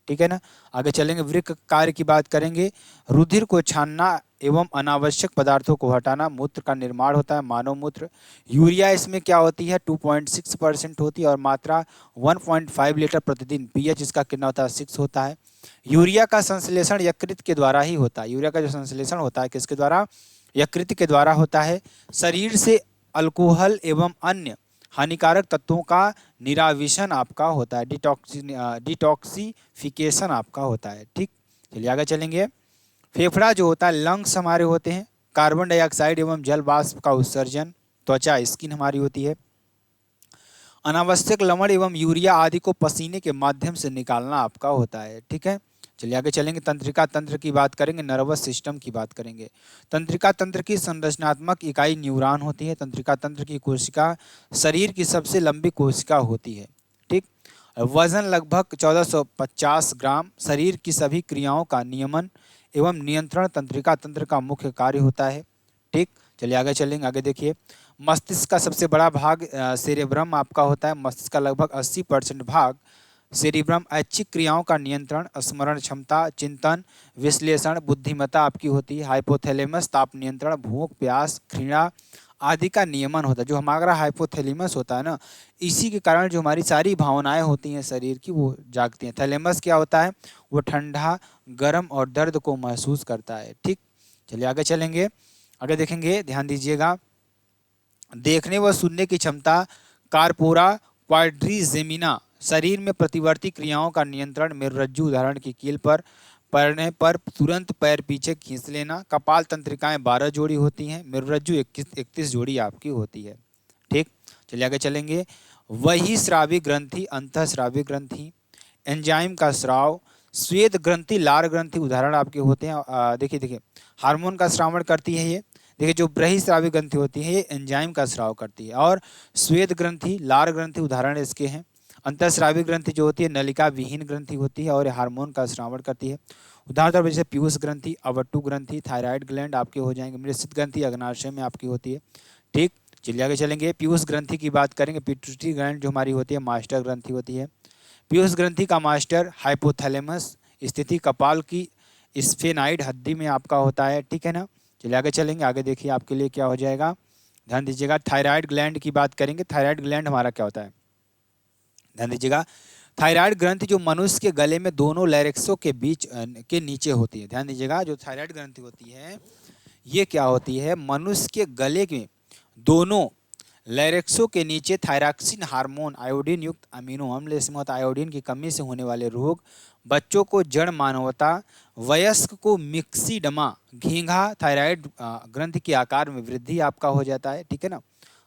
ठीक है ना। आगे चलेंगे, वृक्क कार्य की बात करेंगे। रुधिर को छानना एवं अनावश्यक पदार्थों को हटाना। मूत्र का निर्माण होता है, मानव मूत्र। यूरिया इसमें क्या होती है, 2.6% होती है और मात्रा 1.5 लीटर प्रतिदिन। पीएच इसका कितना होता है, 6 होता है। यूरिया का संश्लेषण यकृत के द्वारा ही होता है। यूरिया का जो संश्लेषण होता है किसके द्वारा, यकृत के द्वारा होता है। शरीर से अल्कोहल एवं अन्य हानिकारक तत्वों का निराविशन आपका होता है, डिटॉक्सिफिकेशन आपका होता है, ठीक। चलिए आगे चलेंगे। फेफड़ा जो होता है, लंग्स हमारे होते हैं। कार्बन डाइऑक्साइड एवं जल वाष्प का उत्सर्जन। त्वचा, स्किन हमारी होती है। अनावश्यक लवण एवं यूरिया आदि को पसीने के माध्यम से निकालना आपका होता है, ठीक है। चलिए आगे चलेंगे। तंत्रिका तंत्र की बात करेंगे, नर्वस सिस्टम की बात करेंगे। तंत्रिका तंत्र की संरचनात्मक इकाई न्यूरॉन होती है। तंत्रिका तंत्र की कोशिका शरीर की सबसे लंबी कोशिका होती है, ठीक। वजन लगभग 1450 ग्राम। शरीर की सभी क्रियाओं का नियमन एवं नियंत्रण तंत्रिका तंत्र का मुख्य कार्य होता है, ठीक। चलिए आगे चलेंगे। आगे देखिए, मस्तिष्क का सबसे बड़ा भाग सेरेब्रम आपका होता है। मस्तिष्क का लगभग 80% भाग सेरिब्रम ऐच्छिक क्रियाओं का नियंत्रण, स्मरण क्षमता, चिंतन, विश्लेषण, बुद्धिमत्ता आपकी होती है। हाइपोथैलेमस ताप नियंत्रण, भूख, प्यास, घृणा आदि का नियमन होता है। जो हमारा हाइपोथैलेमस होता है ना, इसी के कारण जो हमारी सारी भावनाएं होती हैं शरीर की वो जागती हैं। थैलेमस क्या होता है, वो ठंडा, गर्म और दर्द को महसूस करता है, ठीक। चलिए आगे चलेंगे। आगे देखेंगे, ध्यान दीजिएगा। देखने व सुनने की क्षमता, कार्पोरा क्वाड्रिजेमिना। शरीर में प्रतिवर्ती क्रियाओं का नियंत्रण, मेरुरज्जु उदाहरण की कील पर पड़ने पर तुरंत पैर पीछे खींच लेना। कपाल तंत्रिकाएं 12 जोड़ी होती हैं। मेरुरज्जु 31 जोड़ी आपकी होती है, ठीक। चलिए आगे चलेंगे। वही स्रावी ग्रंथि, अंतःस्रावी ग्रंथि, एंजाइम का स्राव, श्वेत ग्रंथि, लार ग्रंथि उदाहरण आपके होते हैं। देखिए देखिए, हार्मोन का स्रावण करती है ये। देखिए, जो बृहस्रावी ग्रंथि होती है ये एंजाइम का स्राव करती है। और श्वेत ग्रंथि, लार ग्रंथि उदाहरण इसके हैं। अंतःस्रावी ग्रंथि जो होती है नलिका विहीन ग्रंथि होती है और हार्मोन का स्रावण करती है। उदाहरण जैसे पीयूष ग्रंथि, अवट्टू ग्रंथि, थायराइड ग्लैंड आपके हो जाएंगे। मृच्छित ग्रंथि अग्नाशय में आपकी होती है, ठीक। चलिए आगे चलेंगे। पीयूष ग्रंथि की बात करेंगे। पिट्यूटरी ग्लैंड जो हमारी होती है मास्टर ग्रंथि होती है। पीयूष ग्रंथि का मास्टर हाइपोथैलेमस, स्थिति कपाल की स्फेनाइड हड्डी में आपका होता है, ठीक है ना। चलिए आगे चलेंगे। आगे देखिए आपके लिए क्या हो जाएगा, ध्यान दीजिएगा। थायराइड ग्लैंड की बात करेंगे। थायराइड ग्लैंड हमारा क्या होता है, ध्यान दीजिएगा। थायराइड ग्रंथि जो मनुष्य के गले में दोनों लैरिक्सों के बीच के नीचे होती है। ध्यान दीजिएगा, जो थायराइड ग्रंथि होती है ये क्या होती है, मनुष्य के गले में दोनों लैरिक्सों के नीचे थायरॉक्सिन हार्मोन, आयोडीन युक्त अमीनो अम्ल, इसमें होता है आयोडीन की कमी से होने वाले रोग, बच्चों को जड़ मानवता, वयस्क को मिक्सीडमा, घींघा, थायराइड ग्रंथि के आकार में वृद्धि आपका हो जाता है, ठीक है ना।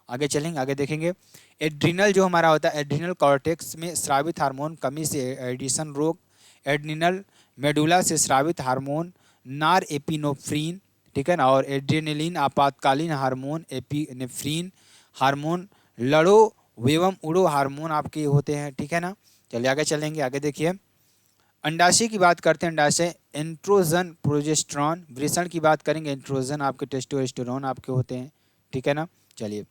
आगे चलेंगे, आगे देखेंगे। एड्रिनल जो हमारा होता है, एड्रिनल कॉर्टेक्स में स्रावित हार्मोन कमी से एडिशन रोग, एड्रिनल मेडुला से स्रावित हार्मोन नार एपिनेफ्रीन, ठीक है ना। और एड्रेनलिन आपातकालीन हार्मोन, एपिनेफ्रीन हार्मोन, लड़ो एवं उड़ो हार्मोन आपके होते हैं, ठीक है ना। चलिए आगे चलेंगे। आगे देखिए, अंडाशय की बात करते हैं। अंडाशय एंट्रोजन, प्रोजेस्टेरॉन। वृषण की बात करेंगे, एंट्रोजन आपके टेस्टोस्टेरोन आपके होते हैं, ठीक है ना। चलिए,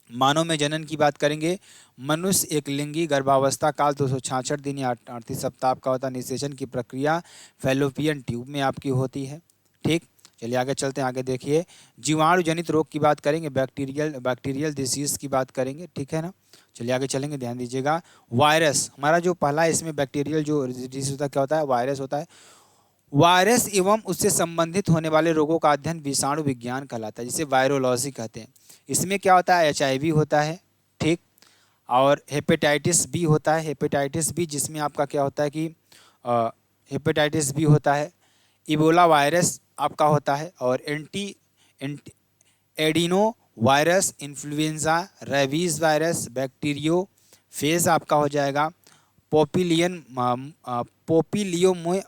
मानव में जनन की बात करेंगे। मनुष्य एक लिंगी, गर्भावस्था काल 266 दिन या 38 सप्ताह का होता है। निषेचन की प्रक्रिया फैलोपियन ट्यूब में आपकी होती है, ठीक। चलिए आगे चलते हैं। आगे देखिए, जीवाणु जनित रोग की बात करेंगे। बैक्टीरियल डिसीज की बात करेंगे, ठीक है ना। चलिए आगे चलेंगे, ध्यान दीजिएगा। वायरस हमारा जो पहला इसमें बैक्टीरियल जो डिसीज होता है क्या होता है, वायरस होता है। वायरस एवं उससे संबंधित होने वाले रोगों का अध्ययन विषाणु विज्ञान कहलाता है, जिसे वायरोलॉजी कहते हैं। इसमें क्या होता है, HIV होता है, ठीक। और हेपेटाइटिस बी होता है। हेपेटाइटिस बी जिसमें आपका क्या होता है कि हेपेटाइटिस बी होता है, इबोला वायरस आपका होता है, और adeno virus, influenza, rabies virus, bacterio phase आपका हो जाएगा, पोपिलियो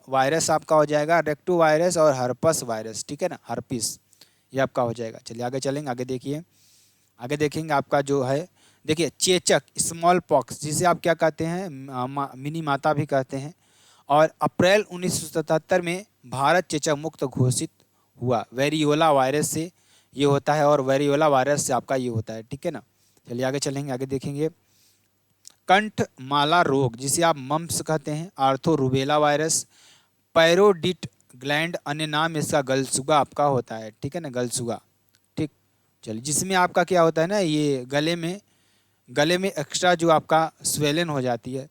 वायरस आपका हो जाएगा, रेक्टो वायरस और हर्पस वायरस, ठीक है ना, हर्पिस, ये आपका हो जाएगा। चलिए आगे चलेंगे, आगे देखिए, आगे देखेंगे आपका जो है, देखिए चेचक, स्मॉल पॉक्स, जिसे आप क्या कहते हैं, मिनी माता भी कहते हैं, और अप्रैल 1977 में भारत चेचक मुक्त घोषित हुआ। वेरियोला वायरस से ये होता है, और वेरियोला वायरस से आपका ये होता है, ठीक है ना। चलिए आगे चलेंगे, आगे देखेंगे, कंठमाला रोग, जिसे आप मम्प्स कहते हैं, आर्थो रूबेला वायरस, पैरोडिट ग्लैंड, अन्य नाम इसका गलसुगा आपका होता है, ठीक है ना, गलसुगा, ठीक। चलिए, जिसमें आपका क्या होता है ना, ये गले में एक्स्ट्रा जो आपका स्वेलन हो जाती है,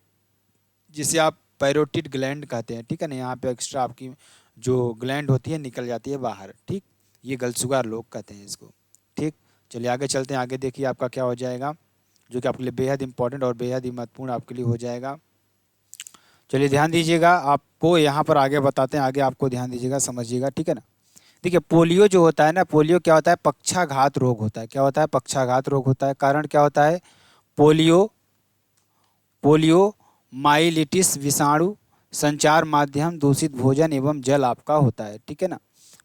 जिसे आप पैरोटिड ग्लैंड कहते हैं, ठीक है ना, यहाँ पे एक्स्ट्रा आपकी जो ग्लैंड होती है निकल जाती है बाहर, ठीक, ये गलसुगा रोग कहते हैं इसको, ठीक। चलिए आगे चलते हैं, आगे देखिए आपका क्या हो जाएगा, जो कि आपके लिए बेहद इंपॉर्टेंट और बेहद ही महत्वपूर्ण आपके लिए हो जाएगा। चलिए ध्यान दीजिएगा, आपको यहाँ पर आगे बताते हैं, आगे आपको ध्यान दीजिएगा, समझिएगा, ठीक है ना। देखिए पोलियो जो होता है ना, पोलियो क्या होता है, पक्षाघात रोग होता है। क्या होता है, पक्षाघात रोग होता है। कारण क्या होता है, पोलियो माइलिटिस विषाणु संचार माध्यम, दूषित भोजन एवं जल आपका होता है, ठीक है ना।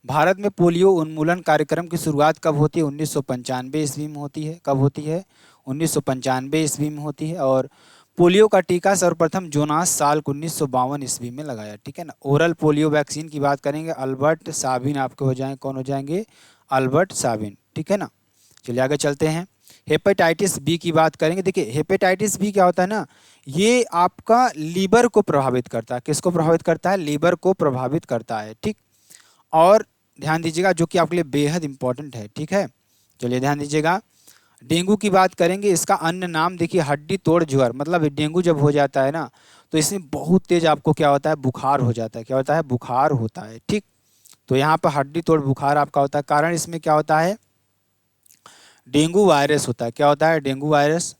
भारत में पोलियो उन्मूलन कार्यक्रम की शुरुआत कब होती है, 1995 ईस्वी में होती है। कब होती है, 1995 ईस्वी में होती है। और पोलियो का टीका सर्वप्रथम जोनास साल 1952 ईस्वी में लगाया, ठीक है ना। ओरल पोलियो वैक्सीन की बात करेंगे, अल्बर्ट साबिन आपके हो जाएंगे, कौन हो जाएंगे, अल्बर्ट साबिन, ठीक है ना। चलिए आगे चलते हैं, हेपेटाइटिस बी की बात करेंगे। देखिए हेपेटाइटिस बी क्या होता है ना, ये आपका लीवर को प्रभावित करता है। किसको प्रभावित करता है, लीवर को प्रभावित करता है, ठीक। और ध्यान दीजिएगा, जो कि आपके लिए बेहद इंपॉर्टेंट है, ठीक है। चलिए ध्यान दीजिएगा, डेंगू की बात करेंगे, इसका अन्य नाम देखिए हड्डी तोड़ ज्वर, मतलब डेंगू जब हो जाता है ना, तो इसमें बहुत तेज आपको क्या होता है, बुखार हो जाता है। क्या होता है, बुखार होता है, ठीक। तो यहाँ पर हड्डी तोड़ बुखार आपका होता है। कारण इसमें क्या होता है, डेंगू वायरस होता है। क्या होता है, डेंगू वायरस।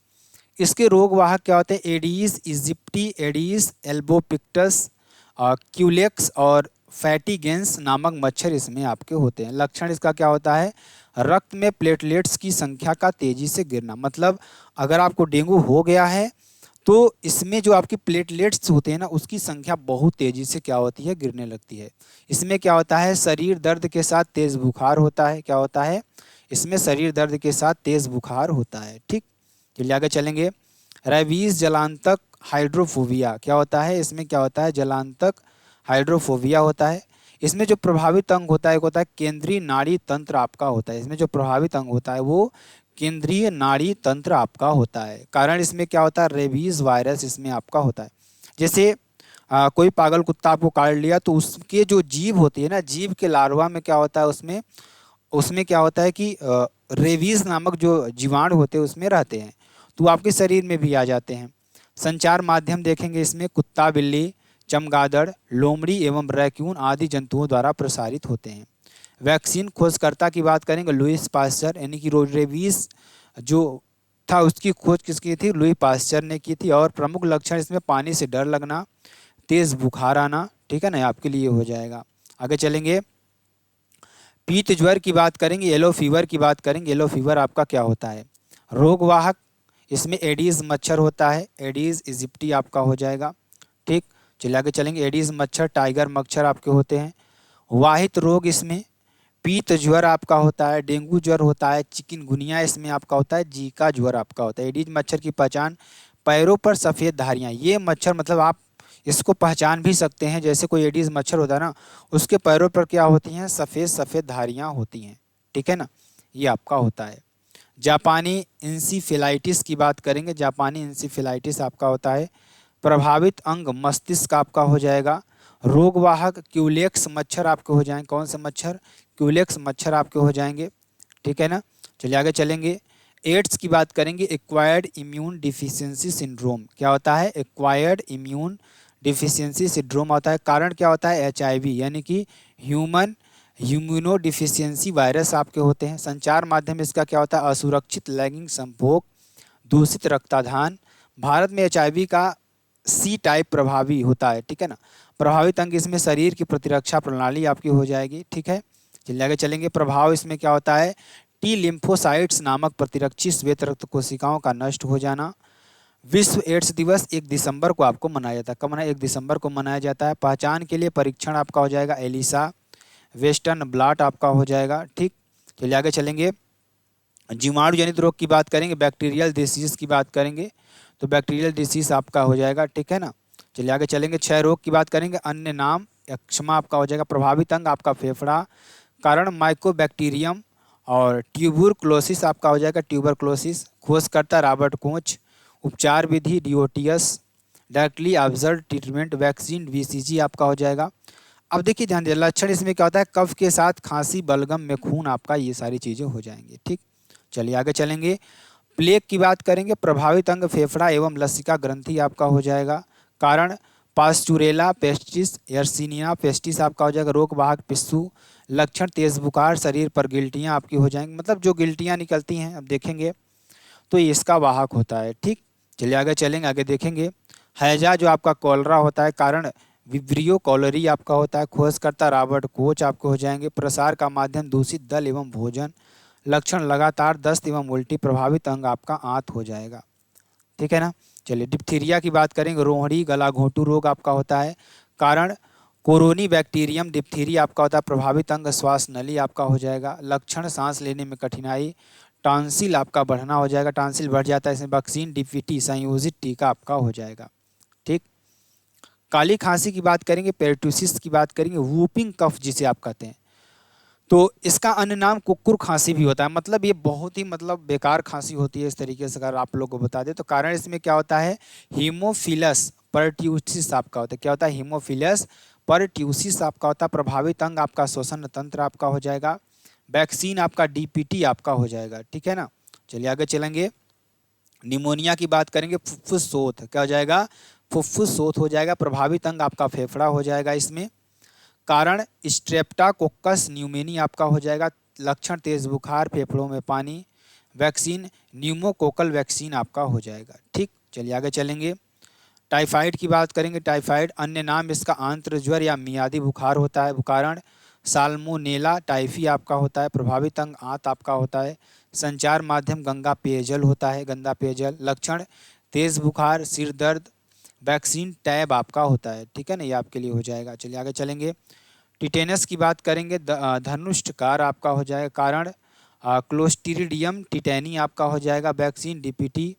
इसके रोग वाहक क्या होते हैं, Aedes aegypti, Aedes albopictus, Culex और फैटीगेंस नामक मच्छर इसमें आपके होते हैं। लक्षण इसका क्या होता है, रक्त में प्लेटलेट्स की संख्या का तेजी से गिरना। मतलब अगर आपको डेंगू हो गया है तो इसमें जो आपकी प्लेटलेट्स होते हैं ना, उसकी संख्या बहुत तेजी से क्या होती है, गिरने लगती है। इसमें क्या होता है, शरीर दर्द के साथ तेज बुखार होता है। क्या होता है, इसमें शरीर दर्द के साथ तेज बुखार होता है, ठीक। चलिए आगे चलेंगे, रेबीज जलांतक हाइड्रोफोबिया क्या होता है, इसमें क्या होता है, जलांतक हाइड्रोफोबिया होता है। इसमें जो प्रभावित अंग होता है, एक होता है केंद्रीय नाड़ी तंत्र आपका होता है। इसमें जो प्रभावित अंग होता है वो केंद्रीय नाड़ी तंत्र आपका होता है। कारण इसमें क्या होता है, रेबीज वायरस इसमें आपका होता है। जैसे कोई पागल कुत्ता आपको काट लिया तो उसके जो जीभ होती है ना, जीभ के लार्वा में क्या होता है, उसमें क्या होता है कि रेबीज नामक जो जीवाणु होते हैं उसमें रहते हैं, तो आपके शरीर में भी आ जाते हैं। संचार माध्यम देखेंगे, इसमें कुत्ता, बिल्ली, चमगादड़, लोमड़ी एवं रैक्यून आदि जंतुओं द्वारा प्रसारित होते हैं। वैक्सीन खोजकर्ता की बात करेंगे, लुईस पास्चर, यानी कि रेबीज जो था उसकी खोज किसकी थी, लुई पास्चर ने की थी। और प्रमुख लक्षण इसमें पानी से डर लगना, तेज बुखार आना, ठीक है ना, आपके लिए हो जाएगा। आगे चलेंगे, पीत ज्वर की बात करेंगे, येलो फीवर की बात करेंगे। येलो फीवर आपका क्या होता है, रोगवाहक, इसमें एडीज मच्छर होता है, एडीज इजिप्टी आपका हो जाएगा, ठीक। चलिए आगे चलेंगे, एडीज मच्छर, टाइगर मच्छर आपके होते हैं। वाहित रोग इसमें पीत ज्वर आपका होता है, डेंगू ज्वर होता है, चिकनगुनिया इसमें आपका होता है, जीका ज्वर आपका होता है। एडीज मच्छर की पहचान, पैरों पर सफ़ेद धारियाँ, ये मच्छर मतलब आप इसको पहचान भी सकते हैं, जैसे कोई एडीज मच्छर होता है ना, उसके पैरों पर क्या होती हैं, सफ़ेद सफ़ेद धारियाँ होती हैं, ठीक है ना, ये आपका होता है। जापानी इंसेफेलाइटिस की बात करेंगे, जापानी इंसेफेलाइटिस आपका होता है। प्रभावित अंग मस्तिष्क आपका हो जाएगा। रोगवाहक क्यूलेक्स मच्छर आपके हो जाएंगे, कौन से मच्छर, क्यूलेक्स मच्छर आपके हो जाएंगे, ठीक है ना। चलिए आगे चलेंगे, एड्स की बात करेंगे, एक्वायर्ड इम्यून डिफिशियंसी सिंड्रोम क्या होता है, एक्वायर्ड इम्यून डिफिशियंसी सिंड्रोम होता है। कारण क्या होता है, एचआईवी यानी कि ह्यूमन इम्यूनो डिफिशियंसी वायरस आपके होते हैं। संचार माध्यम इसका क्या होता है, असुरक्षित लैंगिक संभोग, दूषित रक्ताधान। भारत में एचआईवी का सी टाइप प्रभावी होता है, ठीक है ना। प्रभावित अंग इसमें शरीर की प्रतिरक्षा प्रणाली आपकी हो जाएगी, ठीक है। चलिए आगे चलेंगे। प्रभाव इसमें क्या होता है, टी लिम्फोसाइट्स नामक प्रतिरक्षी श्वेत रक्त कोशिकाओं का नष्ट हो जाना। विश्व एड्स दिवस 1 दिसंबर को आपको मनाया जाता है। कब मनाया, 1 दिसंबर को मनाया जाता है। पहचान के लिए परीक्षण आपका हो जाएगा एलिसा वेस्टर्न ब्लॉट आपका हो जाएगा, ठीक। चलिए आगे चलेंगे। जीवाणु जनित रोग की बात करेंगे, बैक्टीरियल डिसीज की बात करेंगे, तो बैक्टीरियल डिसीज आपका हो जाएगा, ठीक है ना। चलिए आगे चलेंगे। क्षय रोग की बात करेंगे, अन्य नाम यक्ष्मा आपका हो जाएगा। प्रभावित अंग आपका फेफड़ा, कारण माइकोबैक्टीरियम। और ट्यूबरक्लोसिस आपका हो जाएगा, ट्यूबरक्लोसिस। खोजकर्ता रॉबर्ट कोच। उपचार विधि डिओटियस। Directly observe treatment vaccine BCG आपका हो जाएगा। अब देखिए ध्यान दीजिए, लक्षण इसमें क्या होता है, कफ के साथ खांसी, बलगम में खून आपका, ये सारी चीज़ें हो जाएंगी, ठीक। चलिए आगे चलेंगे। प्लेग की बात करेंगे, प्रभावित अंग फेफड़ा एवं लसिका ग्रंथि आपका हो जाएगा। कारण पास्चुरेला पेस्टिस, यर्सीनिया पेस्टिस आपका हो जाएगा, रोग वाहक पिस्सू। लक्षण तेज बुखार, शरीर पर गिल्टियाँ आपकी हो जाएंगी, मतलब जो गिल्टियाँ निकलती हैं अब देखेंगे तो ये इसका वाहक होता है, ठीक। चलिए आगे चलेंगे, आगे देखेंगे। हैजा जो आपका कॉलरा होता है, कारण विब्रियो कॉलरी आपका होता है। खोजकर्ता रॉबर्ट कोच आपको हो जाएंगे। प्रसार का माध्यम दूषित दल एवं भोजन। लक्षण लगातार दस्त एवं उल्टी। प्रभावित अंग आपका आंत हो जाएगा, ठीक है ना। चलिए डिप्थीरिया की बात करेंगे, रोहड़ी गला घोंटू रोग आपका होता है। कारण कोरोनी बैक्टीरियम डिप्थीरिया आपका होता है। प्रभावित अंग श्वास नली आपका हो जाएगा। लक्षण सांस लेने में कठिनाई। टॉन्सिल आपका बढ़ना हो जाएगा, टॉन्सिल बढ़ जाता है, इसमें वैक्सीन डीपीटी संयोजित टीका आपका हो जाएगा, ठीक। काली खांसी की बात करेंगे, पेरिटूसिस की बात करेंगे, वूपिंग कफ जिसे आप कहते हैं, तो इसका अन्य नाम कुकुर खांसी भी होता है। मतलब ये बहुत ही मतलब बेकार खांसी होती है, इस तरीके से अगर आप लोग को बता दें तो। कारण इसमें क्या होता है, हीमोफिलस परट्यूसिस आपका होता है। क्या होता है, हीमोफिलस परट्यूसिस आपका होता है। प्रभावित अंग आपका श्वसन तंत्र आपका हो जाएगा। वैक्सीन आपका डीपीटी आपका हो जाएगा, ठीक है ना। चलिए आगे चलेंगे। निमोनिया की बात करेंगे, फुफ्फुस शोथ क्या हो जाएगा, फुफ्फुस शोथ हो जाएगा। प्रभावित अंग आपका फेफड़ा हो जाएगा इसमें। कारण स्ट्रेप्टाकोकस न्यूमेनी आपका हो जाएगा। लक्षण तेज बुखार, फेफड़ों में पानी। वैक्सीन न्यूमोकोकल वैक्सीन आपका हो जाएगा, ठीक। चलिए आगे चलेंगे। टाइफाइड की बात करेंगे, टाइफाइड अन्य नाम इसका आंत्र ज्वर या मियादी बुखार होता है। कारण साल्मोनेला टाइफी आपका होता है। प्रभावित अंग आंत आपका होता है। संचार माध्यम गंगा पेयजल होता है, गंदा पेयजल। लक्षण तेज बुखार, सिर दर्द। वैक्सीन टैब आपका होता है, ठीक है ना, ये आपके लिए हो जाएगा। चलिए आगे चलेंगे। टिटेनस की बात करेंगे, धनुष्टकार आपका हो जाएगा। कारण क्लोस्ट्रीडियम टिटेनी आपका हो जाएगा। Vaccine DPT.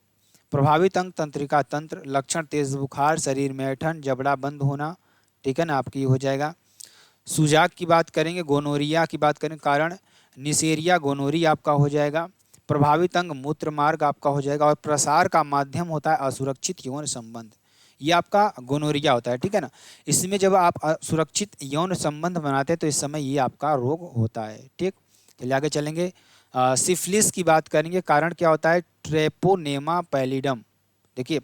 प्रभावित अंग तंत्रिका तंत्र। लक्षण तेज बुखार, शरीर में ऐंठन, जबड़ा बंद होना, ठीक है ना, आपकी हो जाएगा। सुजाक की बात करेंगे, गोनोरिया की बात करें, कारण निसेरिया गोनोरी आपका हो जाएगा। प्रभावित अंग मूत्र मार्ग आपका हो जाएगा। और प्रसार का माध्यम होता है असुरक्षित यौन संबंध, ये आपका गोनोरिया होता है, ठीक है ना। इसमें जब आप असुरक्षित यौन संबंध बनाते हैं तो इस समय ये आपका रोग होता है, ठीक। चलिए आगे चलेंगे। सिफिलिस की बात करेंगे, कारण क्या होता है, ट्रेपोनेमा पैलिडम। देखिए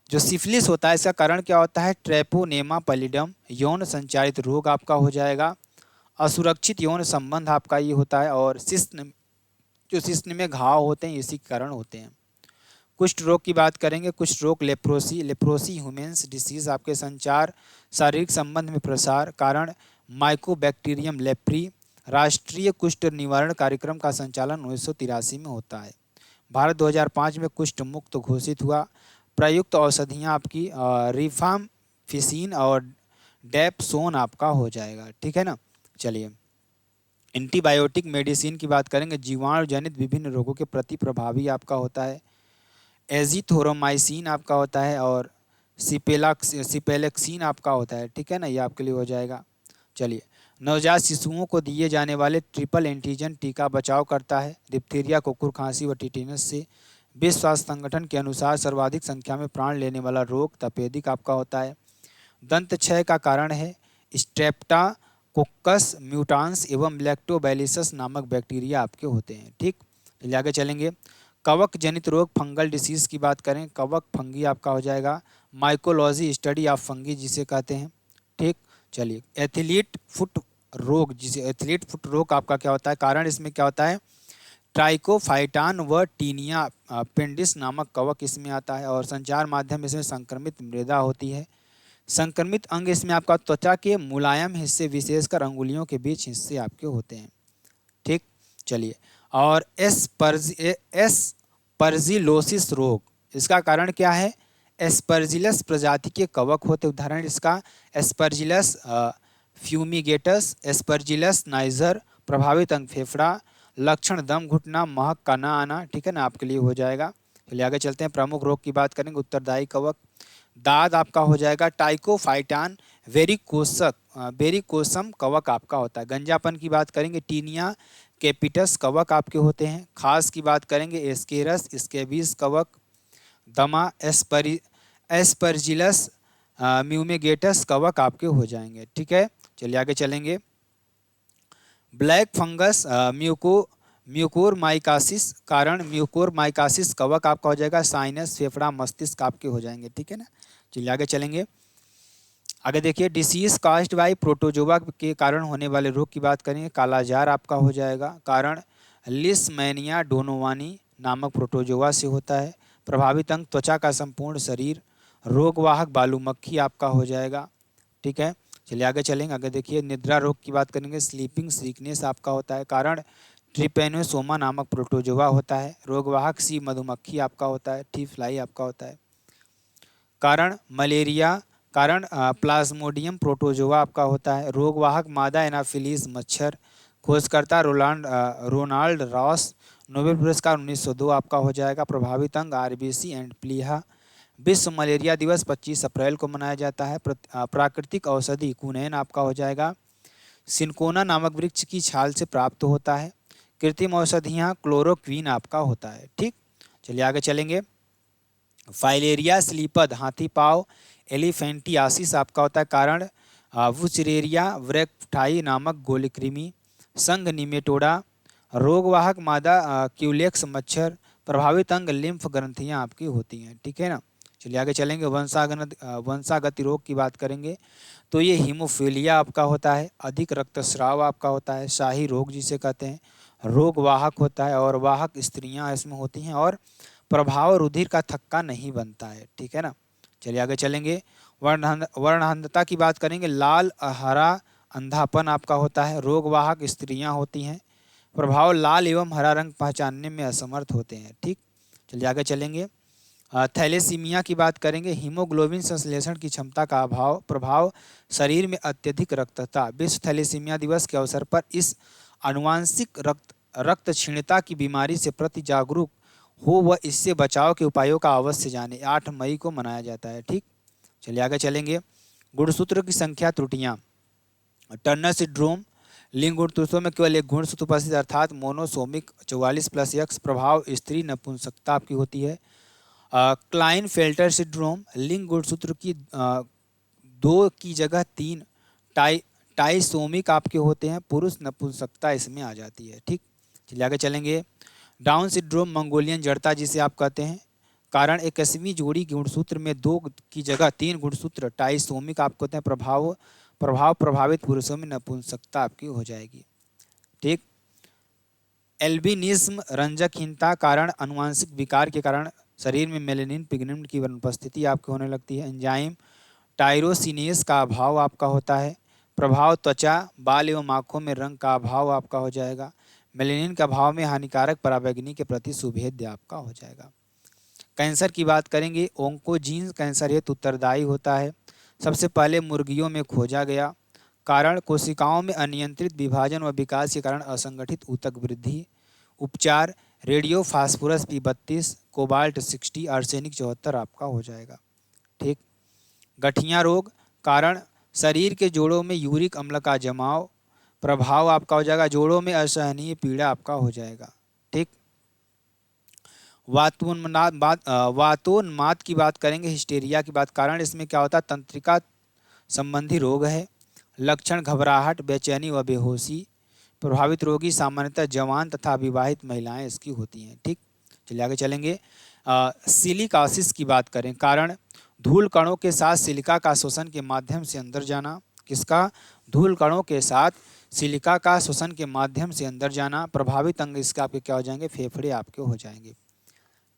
जो सिफिलिस होता है इसका कारण क्या होता है, ट्रेपोनेमा पैलिडम, यौन संचारित रोग आपका हो जाएगा। असुरक्षित यौन संबंध आपका ये होता है। और शिश्न, जो शिश्न में घाव होते हैं इसी कारण होते हैं। कुष्ठ रोग की बात करेंगे, कुष्ठ रोग लेप्रोसी, लेप्रोसी ह्यूमेन्स डिसीज आपके। संचार शारीरिक संबंध में प्रसार। कारण माइकोबैक्टीरियम लेप्री। राष्ट्रीय कुष्ठ निवारण कार्यक्रम का संचालन 1983 में होता है। भारत 2005 में कुष्ठ मुक्त घोषित हुआ। प्रयुक्त औषधियाँ आपकी रिफाम्पिसिन और डेप्सोन आपका हो जाएगा, ठीक है ना। चलिए एंटीबायोटिक मेडिसिन की बात करेंगे, जीवाणु जनित विभिन्न रोगों के प्रति प्रभावी आपका होता है। एजिथ्रोमाइसिन आपका होता है। और सिपेलेक्सिन आपका होता है, ठीक है ना, ये आपके लिए हो जाएगा। चलिए नवजात शिशुओं को दिए जाने वाले ट्रिपल एंटीजन टीका बचाव करता है डिप्थीरिया, कुकुर खांसी व टिटेनस से। विश्व स्वास्थ्य संगठन के अनुसार सर्वाधिक संख्या में प्राण लेने वाला रोग तपेदिक आपका होता है। दंत क्षय का कारण है स्ट्रेप्टाकोक्कस म्यूटांस एवं लैक्टोबैलिसस नामक बैक्टीरिया आपके होते हैं, ठीक। चलिए आगे चलेंगे। कवक जनित रोग, फंगल डिसीज की बात करें, कवक फंगी आपका हो जाएगा। माइकोलॉजी स्टडी ऑफ फंगी जिसे कहते हैं, ठीक। चलिए एथलीट फुट रोग, जिसे एथलीट फुट रोग आपका क्या होता है, कारण इसमें क्या होता है, ट्राइकोफाइटान व टीनिया पेंडिस नामक कवक इसमें आता है। और संचार माध्यम इसमें संक्रमित मृदा होती है। संक्रमित अंग इसमें आपका त्वचा के मुलायम हिस्से, विशेषकर अंगुलियों के बीच हिस्से आपके होते हैं। ठीक, चलिए। और एस्परजिलोसिस रोग, इसका कारण क्या है? एस्परजिलस प्रजाति के कवक होते, उदाहरण इसका एस्परजिलस फ्यूमिगेटस, एस्परजिलस नाइजर। प्रभावित अंग फेफड़ा। लक्षण दम घुटना, महक का ना आना। ठीक है ना, आपके लिए हो जाएगा। चलिए आगे चलते हैं। प्रमुख रोग की बात करेंगे। उत्तरदायी कवक, दाद आपका हो जाएगा टाइकोफाइटान वेरिकोसम कवक आपका होता है। गंजापन की बात करेंगे टीनिया कैपिटस कवक आपके होते हैं। खास की बात करेंगे एस्केरस स्केबीज कवक। दमा एस्परजिलस म्यूमेगेटस कवक आपके हो जाएंगे। ठीक है, चलिए आगे चलेंगे। ब्लैक फंगस म्यूकोरमाइकासिस, कारण म्यूकोरमाइकासिस कवक आपका हो जाएगा। साइनस फेफड़ा मस्तिष्क आपके हो जाएंगे। ठीक है ना, चलिए आगे चलेंगे। आगे देखिए, डिसीज कास्ड बाई प्रोटोजोआ के कारण होने वाले रोग की बात करेंगे। कालाजार आपका हो जाएगा, कारण लिस्मैनिया डोनोवानी नामक प्रोटोजोआ से होता है। प्रभावित अंग त्वचा का संपूर्ण शरीर। रोगवाहक बालू मक्खी आपका हो जाएगा। ठीक है, चलिए आगे चलेंगे। आगे देखिए, निद्रा रोग की बात करेंगे। स्लीपिंग सिकनेस आपका होता है, कारण ट्रिपेनोसोमा नामक प्रोटोजोआ होता है। रोगवाहक सी मधुमक्खी आपका होता है। टी फ्लाई आपका होता है। कारण मलेरिया, कारण प्लाज्मोडियम प्रोटोजोआ आपका होता है। रोगवाहक मादा एनाफिलीज मच्छर। खोजकर्ता रोनाल्ड रॉस, नोबेल पुरस्कार 1902 आपका हो जाएगा। प्रभावित अंग आरबीसी एंड प्लीहा। विश्व मलेरिया दिवस 25 अप्रैल को मनाया जाता है। प्राकृतिक औषधि कुनैन आपका हो जाएगा। सिनकोना नामक वृक्ष की छाल से प्राप्त होता है। कृत्रिम औषधियाँ क्लोरोक्वीन आपका होता है। ठीक, चलिए आगे चलेंगे। फाइलेरिया स्लीपद हाथी पाव एलिफेंटियासिस आपका होता है, कारण वुचरेरिया व्रेक्टाई नामक गोलिकृमि। संघ निमेटोडा। रोगवाहक मादा क्यूलेक्स मच्छर। प्रभावित अंग लिम्फ ग्रंथियाँ आपकी होती हैं। ठीक है ना, चलिए आगे चलेंगे। वंशागति रोग की बात करेंगे तो ये हीमोफीलिया आपका होता है। अधिक रक्तस्राव आपका होता है। शाही रोग जिसे कहते हैं, रोगवाहक होता है और वाहक स्त्रियां इसमें होती हैं और प्रभाव रुधिर का थक्का नहीं बनता है। ठीक है ना, चलिए आगे चलेंगे। वर्णहंधता की बात करेंगे। लाल हरा अंधापन आपका होता है। रोगवाहक स्त्रियां होती हैं। प्रभाव लाल एवं हरा रंग पहचानने में असमर्थ होते हैं। ठीक, चलिए आगे चलेंगे। थैलेसीमिया की बात करेंगे। हीमोग्लोबिन संश्लेषण की क्षमता का अभाव। प्रभाव शरीर में अत्यधिक रक्तता। विश्व थैलेसीमिया दिवस के अवसर पर इस आनुवांशिक रक्त क्षीणता की बीमारी से प्रति जागरूक हो व इससे बचाव के उपायों का अवश्य जाने। 8 मई को मनाया जाता है। ठीक, चलिए आगे चलेंगे। गुणसूत्र की संख्या त्रुटियां। टर्नर सिंड्रोम, लिंग गुणसूत्रों में केवल एक गुणसूत्र उपस्थित अर्थात मोनोसोमिक 44+X। प्रभाव स्त्री नपुंसकता आपकी होती है। क्लाइनफेल्टर सिंड्रोम, लिंग गुणसूत्र की 2 की जगह 3 टाइसोमिक आपके होते हैं। पुरुष नपुंसकता इसमें आ जाती है। ठीक, चलिए आगे चलेंगे। डाउन सिंड्रोम मंगोलियन जड़ता जिसे आप कहते हैं, कारण 21वीं जोड़ी गुणसूत्र में 2 की जगह 3 गुणसूत्र टाइसोमिक आपको होते हैं। प्रभाव प्रभावित पुरुषों में नपुंसकता आपकी हो जाएगी। ठीक, एल्बिनिज्म रंजकहीनता, कारण अनुवांशिक विकार के कारण शरीर में मेलेनिन पिगमेंट की अनुपस्थिति आपके होने लगती है। एंजाइम टायरोसिनेस का अभाव आपका होता है। प्रभाव त्वचा बाल एवं आँखों में रंग का अभाव आपका हो जाएगा। मेलेनिन के अभाव में हानिकारक पराबैंगनी के प्रति सुभेद्य आपका हो जाएगा। कैंसर की बात करेंगे। ओंकोजीन कैंसर हेतु उत्तरदायी होता है। सबसे पहले मुर्गियों में खोजा गया। कारण कोशिकाओं में अनियंत्रित विभाजन व विकास के कारण असंगठित ऊतक वृद्धि। उपचार radio phosphorus P32, cobalt 60, arsenic 74 आपका हो जाएगा। ठीक, गठिया रोग, कारण शरीर के जोड़ों में यूरिक अम्ल का जमाव। प्रभाव आपका हो जाएगा जोड़ों में असहनीय पीड़ा आपका हो जाएगा। ठीक, वातोन्माद की बात करेंगे। हिस्टेरिया की बात, कारण इसमें क्या होता है? तंत्रिका संबंधी रोग है। लक्षण घबराहट, बेचैनी व बेहोशी। प्रभावित रोगी सामान्यतः जवान तथा विवाहित महिलाएं इसकी होती हैं। ठीक, चलिए आगे चलेंगे। सिलिकासिस की बात करें, कारण धूल कणों के साथ सिलिका का श्वसन के माध्यम से अंदर जाना। किसका? धूल कणों के साथ सिलिका का श्वसन के माध्यम से अंदर जाना। प्रभावित अंग इसके आपके क्या हो जाएंगे? फेफड़े आपके हो जाएंगे।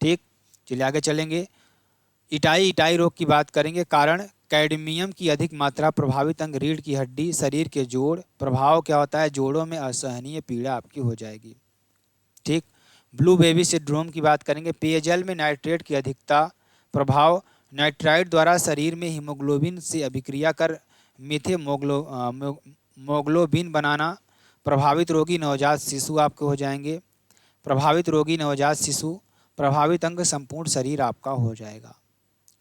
ठीक, चलिए आगे चलेंगे। इटाई रोग की बात करेंगे, कारण कैडमियम की अधिक मात्रा प्रभावित अंग, रीढ़ की हड्डी, शरीर के जोड़। प्रभाव क्या होता है, जोड़ों में असहनीय पीड़ा आपकी हो जाएगी। ठीक। ब्लू बेबी सिंड्रोम की बात करेंगे, पेयजल में नाइट्रेट की अधिकता। प्रभाव, नाइट्राइट द्वारा शरीर में हीमोग्लोबिन से अभिक्रिया कर मोग्लोबिन बनाना। प्रभावित रोगी नवजात शिशु आपके हो जाएंगे। प्रभावित रोगी नवजात शिशु, प्रभावित अंग संपूर्ण शरीर आपका हो जाएगा।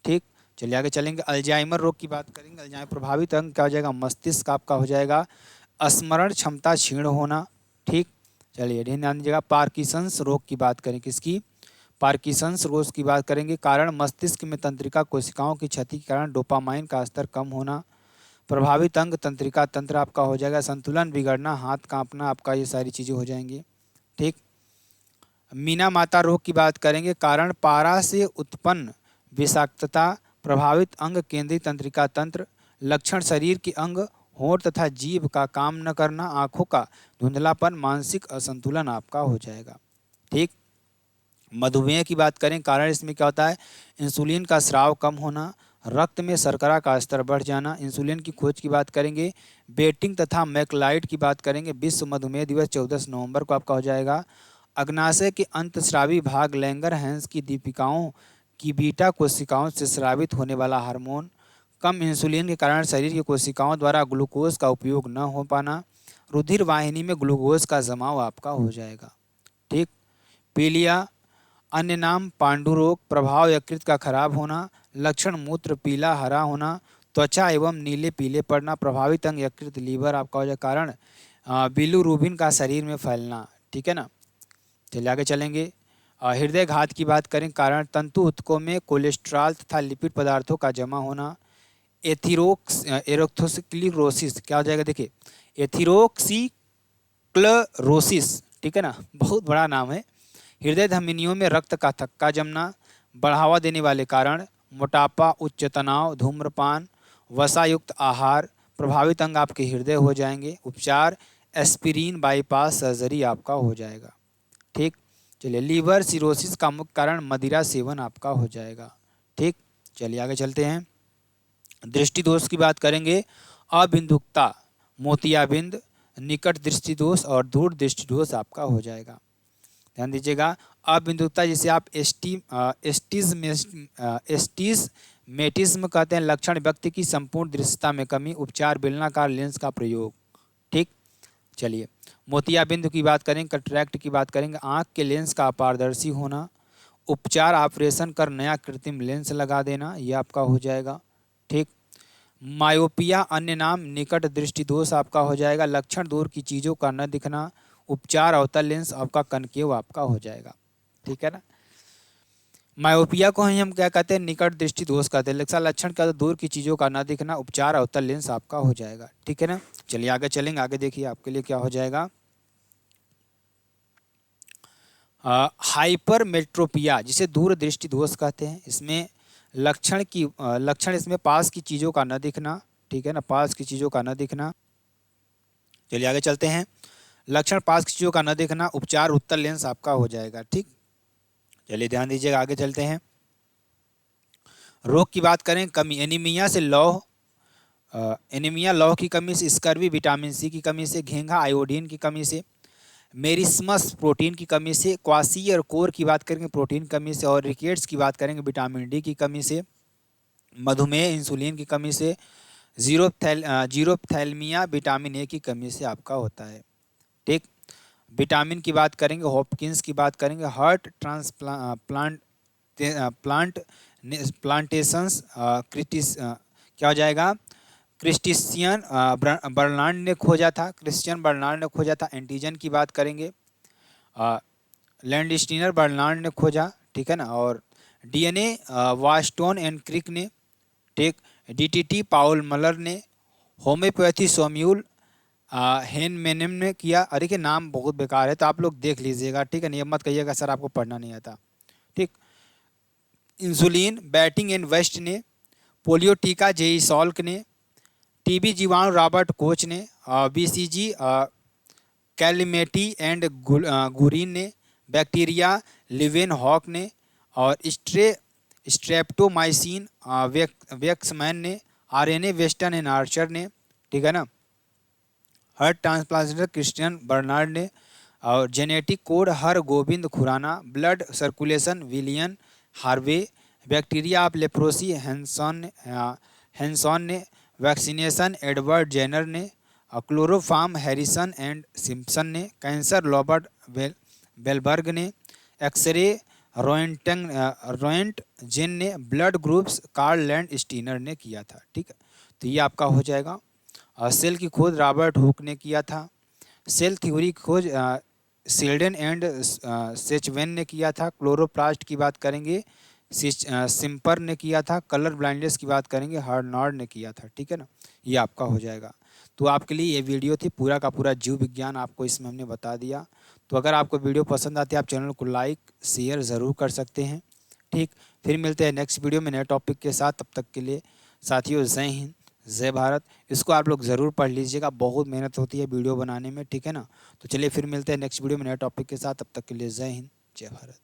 ठीक, चलिए आगे चलेंगे। अल्जाइमर रोग की बात करेंगे। अल्जाइमर प्रभावित अंग क्या हो जाएगा, मस्तिष्क आपका हो जाएगा। स्मरण क्षमता क्षीण होना। ठीक, चलिए ध्यान दीजिएगा। पार्किंसंस रोग की बात करें, किसकी, पार्किंसंस रोग की बात करेंगे। कारण मस्तिष्क में तंत्रिका कोशिकाओं की क्षति के कारण डोपामाइन का स्तर कम होना। प्रभावित अंग तंत्रिका तंत्र आपका हो जाएगा। संतुलन बिगड़ना, हाथ कांपना आपका, ये सारी चीज़ें हो जाएंगी। ठीक, मीना माता रोग की बात करेंगे। कारण पारा से उत्पन्न विषाक्तता। प्रभावित अंग केंद्रीय तंत्रिका तंत्र। लक्षण शरीर के अंग, होंठ तथा जीभ का काम न करना, आंखों का धुंधलापन, मानसिक असंतुलन आपका हो जाएगा। ठीक, मधुमेह की बात करें, कारण इसमें क्या होता है, इंसुलिन का स्राव कम होना, रक्त में शर्करा का स्तर बढ़ जाना। इंसुलिन की खोज की बात करेंगे। बेटिंग तथा मैकलाइड की बात करेंगे। विश्व मधुमेह दिवस 14 नवंबर को आपका हो जाएगा। अग्नाशय के अंतस्रावी भाग लैंगर हैंस की दीपिकाओं की बीटा कोशिकाओं से स्रावित होने वाला हार्मोन। कम इंसुलिन के कारण शरीर की कोशिकाओं द्वारा ग्लूकोज का उपयोग न हो पाना। रुधिर वाहिनी में ग्लूकोज का जमाव आपका हो जाएगा। ठीक, पीलिया, अन्य नाम पांडु रोग। प्रभाव यकृत का खराब होना। लक्षण मूत्र पीला हरा होना, त्वचा एवं नीले पीले पड़ना। प्रभावित अंग यकृत लीवर आपका हो जाएगा। कारण बिलिरुबिन का शरीर में फैलना। ठीक है ना, चलिए आगे चलेंगे। हृदय घात की बात करें, कारण तंतु ऊतकों में कोलेस्ट्रॉल तथा लिपिड पदार्थों का जमा होना। एथेरोस्क्लेरोसिस क्या हो जाएगा, देखिए एथेरोस्क्लेरोसिस, ठीक है ना, बहुत बड़ा नाम है। हृदय धमनियों में रक्त का थक्का जमना। बढ़ावा देने वाले कारण मोटापा, उच्च तनाव, धूम्रपान, वसायुक्त आहार। प्रभावित अंग आपके हृदय हो जाएंगे। उपचार, एस्पिरिन, बाईपास सर्जरी आपका हो जाएगा। ठीक, चलिए लीवर सिरोसिस का मुख्य कारण मदिरा सेवन आपका हो जाएगा। ठीक, चलिए आगे चलते हैं। दृष्टि दोष की बात करेंगे। अबिंदुकता, मोतियाबिंद, निकट दृष्टि दोष और दूर दृष्टि दोष आपका हो जाएगा। ध्यान दीजिएगा। अबिंदुकता जिसे आप एस्टिजमेटिज्म कहते हैं। लक्षण व्यक्ति की संपूर्ण दृश्यता में कमी। उपचार, बेलनाकार लेंस का प्रयोग। ठीक, चलिए मोतियाबिंद की बात करेंगे। कैटरेक्ट की बात करेंगे। आंख के लेंस का अपारदर्शी होना। उपचार, ऑपरेशन कर नया कृत्रिम लेंस लगा देना, यह आपका हो जाएगा। ठीक, मायोपिया, अन्य नाम निकट दृष्टि दोष आपका हो जाएगा। लक्षण दूर की चीज़ों का न दिखना। उपचार, अवतल लेंस आपका कनकेव आपका हो जाएगा। ठीक है ना, मायोपिया को हम क्या कहते हैं, निकट दृष्टि दोष कहते हैं। लक्षण क्या, दूर की चीज़ों का न दिखना। उपचार, अवतल लेंस आपका हो जाएगा। ठीक है ना, चलिए आगे चलेंगे। आगे देखिए आपके लिए क्या हो जाएगा। हाइपरमेट्रोपिया जिसे दूर दृष्टि दोष कहते हैं। इसमें लक्षण इसमें पास की चीज़ों का न दिखना। ठीक है ना, पास की चीज़ों का न दिखना। चलिए आगे चलते हैं। लक्षण पास की चीज़ों का न दिखना। उपचार, उत्तल लेंस आपका हो जाएगा। ठीक, चलिए ध्यान दीजिएगा, आगे चलते हैं। रोग की बात करें, कमी, एनीमिया से लौह, एनीमिया लौह की कमी से, स्कर्वी विटामिन सी की कमी से, घेंघा आयोडीन की कमी से, मेरिस्मस प्रोटीन की कमी से, क्वासियर कोर की बात करेंगे प्रोटीन कमी से, और रिकेट्स की बात करेंगे विटामिन डी की कमी से, मधुमेह इंसुलिन की कमी से, जीरोप्थैल्मिया विटामिन ए की कमी से आपका होता है। ठीक, विटामिन की बात करेंगे, हॉपकिंस की बात करेंगे, हार्ट प्लांटेशंस, क्या हो जाएगा, क्रिस्टियन बर्नार्ड ने खोजा था। एंटीजन की बात करेंगे, लैंडस्टीनर बर्नार्ड ने खोजा। ठीक है ना, और डीएनए वास्टोन एंड क्रिक ने। ठीक, डीटीटी पाउल मलर ने। होम्योपैथी सोम्यूल हेनमेनम ने किया। अरे के नाम बहुत बेकार है तो आप लोग देख लीजिएगा। ठीक है, नियम मत कहिएगा सर आपको पढ़ना नहीं आता। ठीक, इंसुलिन बैटिंग एंड वेस्ट ने। पोलियो टीका जेई सॉल्क ने। टीबी जीवाणु रॉबर्ट कोच ने। बीसीजी कैलिमेटी एंड गुरीन ने। बैक्टीरिया लिवेन हॉक ने। और स्ट्रेप्टोमाइसिन वेक्समैन ने। RNA वेस्टन एंड आर्चर ने, ठीक है ना। हार्ट ट्रांसप्लांटर क्रिस्टियन बर्नार्ड ने, और genetic code Har Gobind Khorana, blood circulation William Harvey, bacteria of leprosy Hansen ने, वैक्सीनेशन एडवर्ड जेनर ने, क्लोरोफार्म हैरिसन एंड सिम्पसन ने, कैंसर रॉबर्ट बेलबर्ग ने, एक्सरे रोएंटजेन ने, blood groups Karl Landsteiner ने किया था, ठीक है। तो ये आपका हो जाएगा। सेल की खोज रॉबर्ट हुक ने किया था। सेल थ्योरी की खोज शेल्डन एंड सेचवेन ने किया था। क्लोरोप्लास्ट की बात करेंगे सिम्पर ने किया था। कलर ब्लाइंडनेस की बात करेंगे हार्नॉर्ड ने किया था, ठीक है ना। ये आपका हो जाएगा। तो आपके लिए ये वीडियो थी, पूरा का पूरा जीव विज्ञान आपको इसमें हमने बता दिया। तो अगर आपको वीडियो पसंद आती है आप चैनल को लाइक शेयर ज़रूर कर सकते हैं, ठीक। फिर मिलते हैं नेक्स्ट वीडियो में नए टॉपिक के साथ। तब तक के लिए साथियों जय हिंद जय भारत। इसको आप लोग ज़रूर पढ़ लीजिएगा, बहुत मेहनत होती है वीडियो बनाने में, ठीक है ना। तो चलिए फिर मिलते हैं नेक्स्ट वीडियो में नए टॉपिक के साथ। तब तक के लिए जय हिंद जय भारत।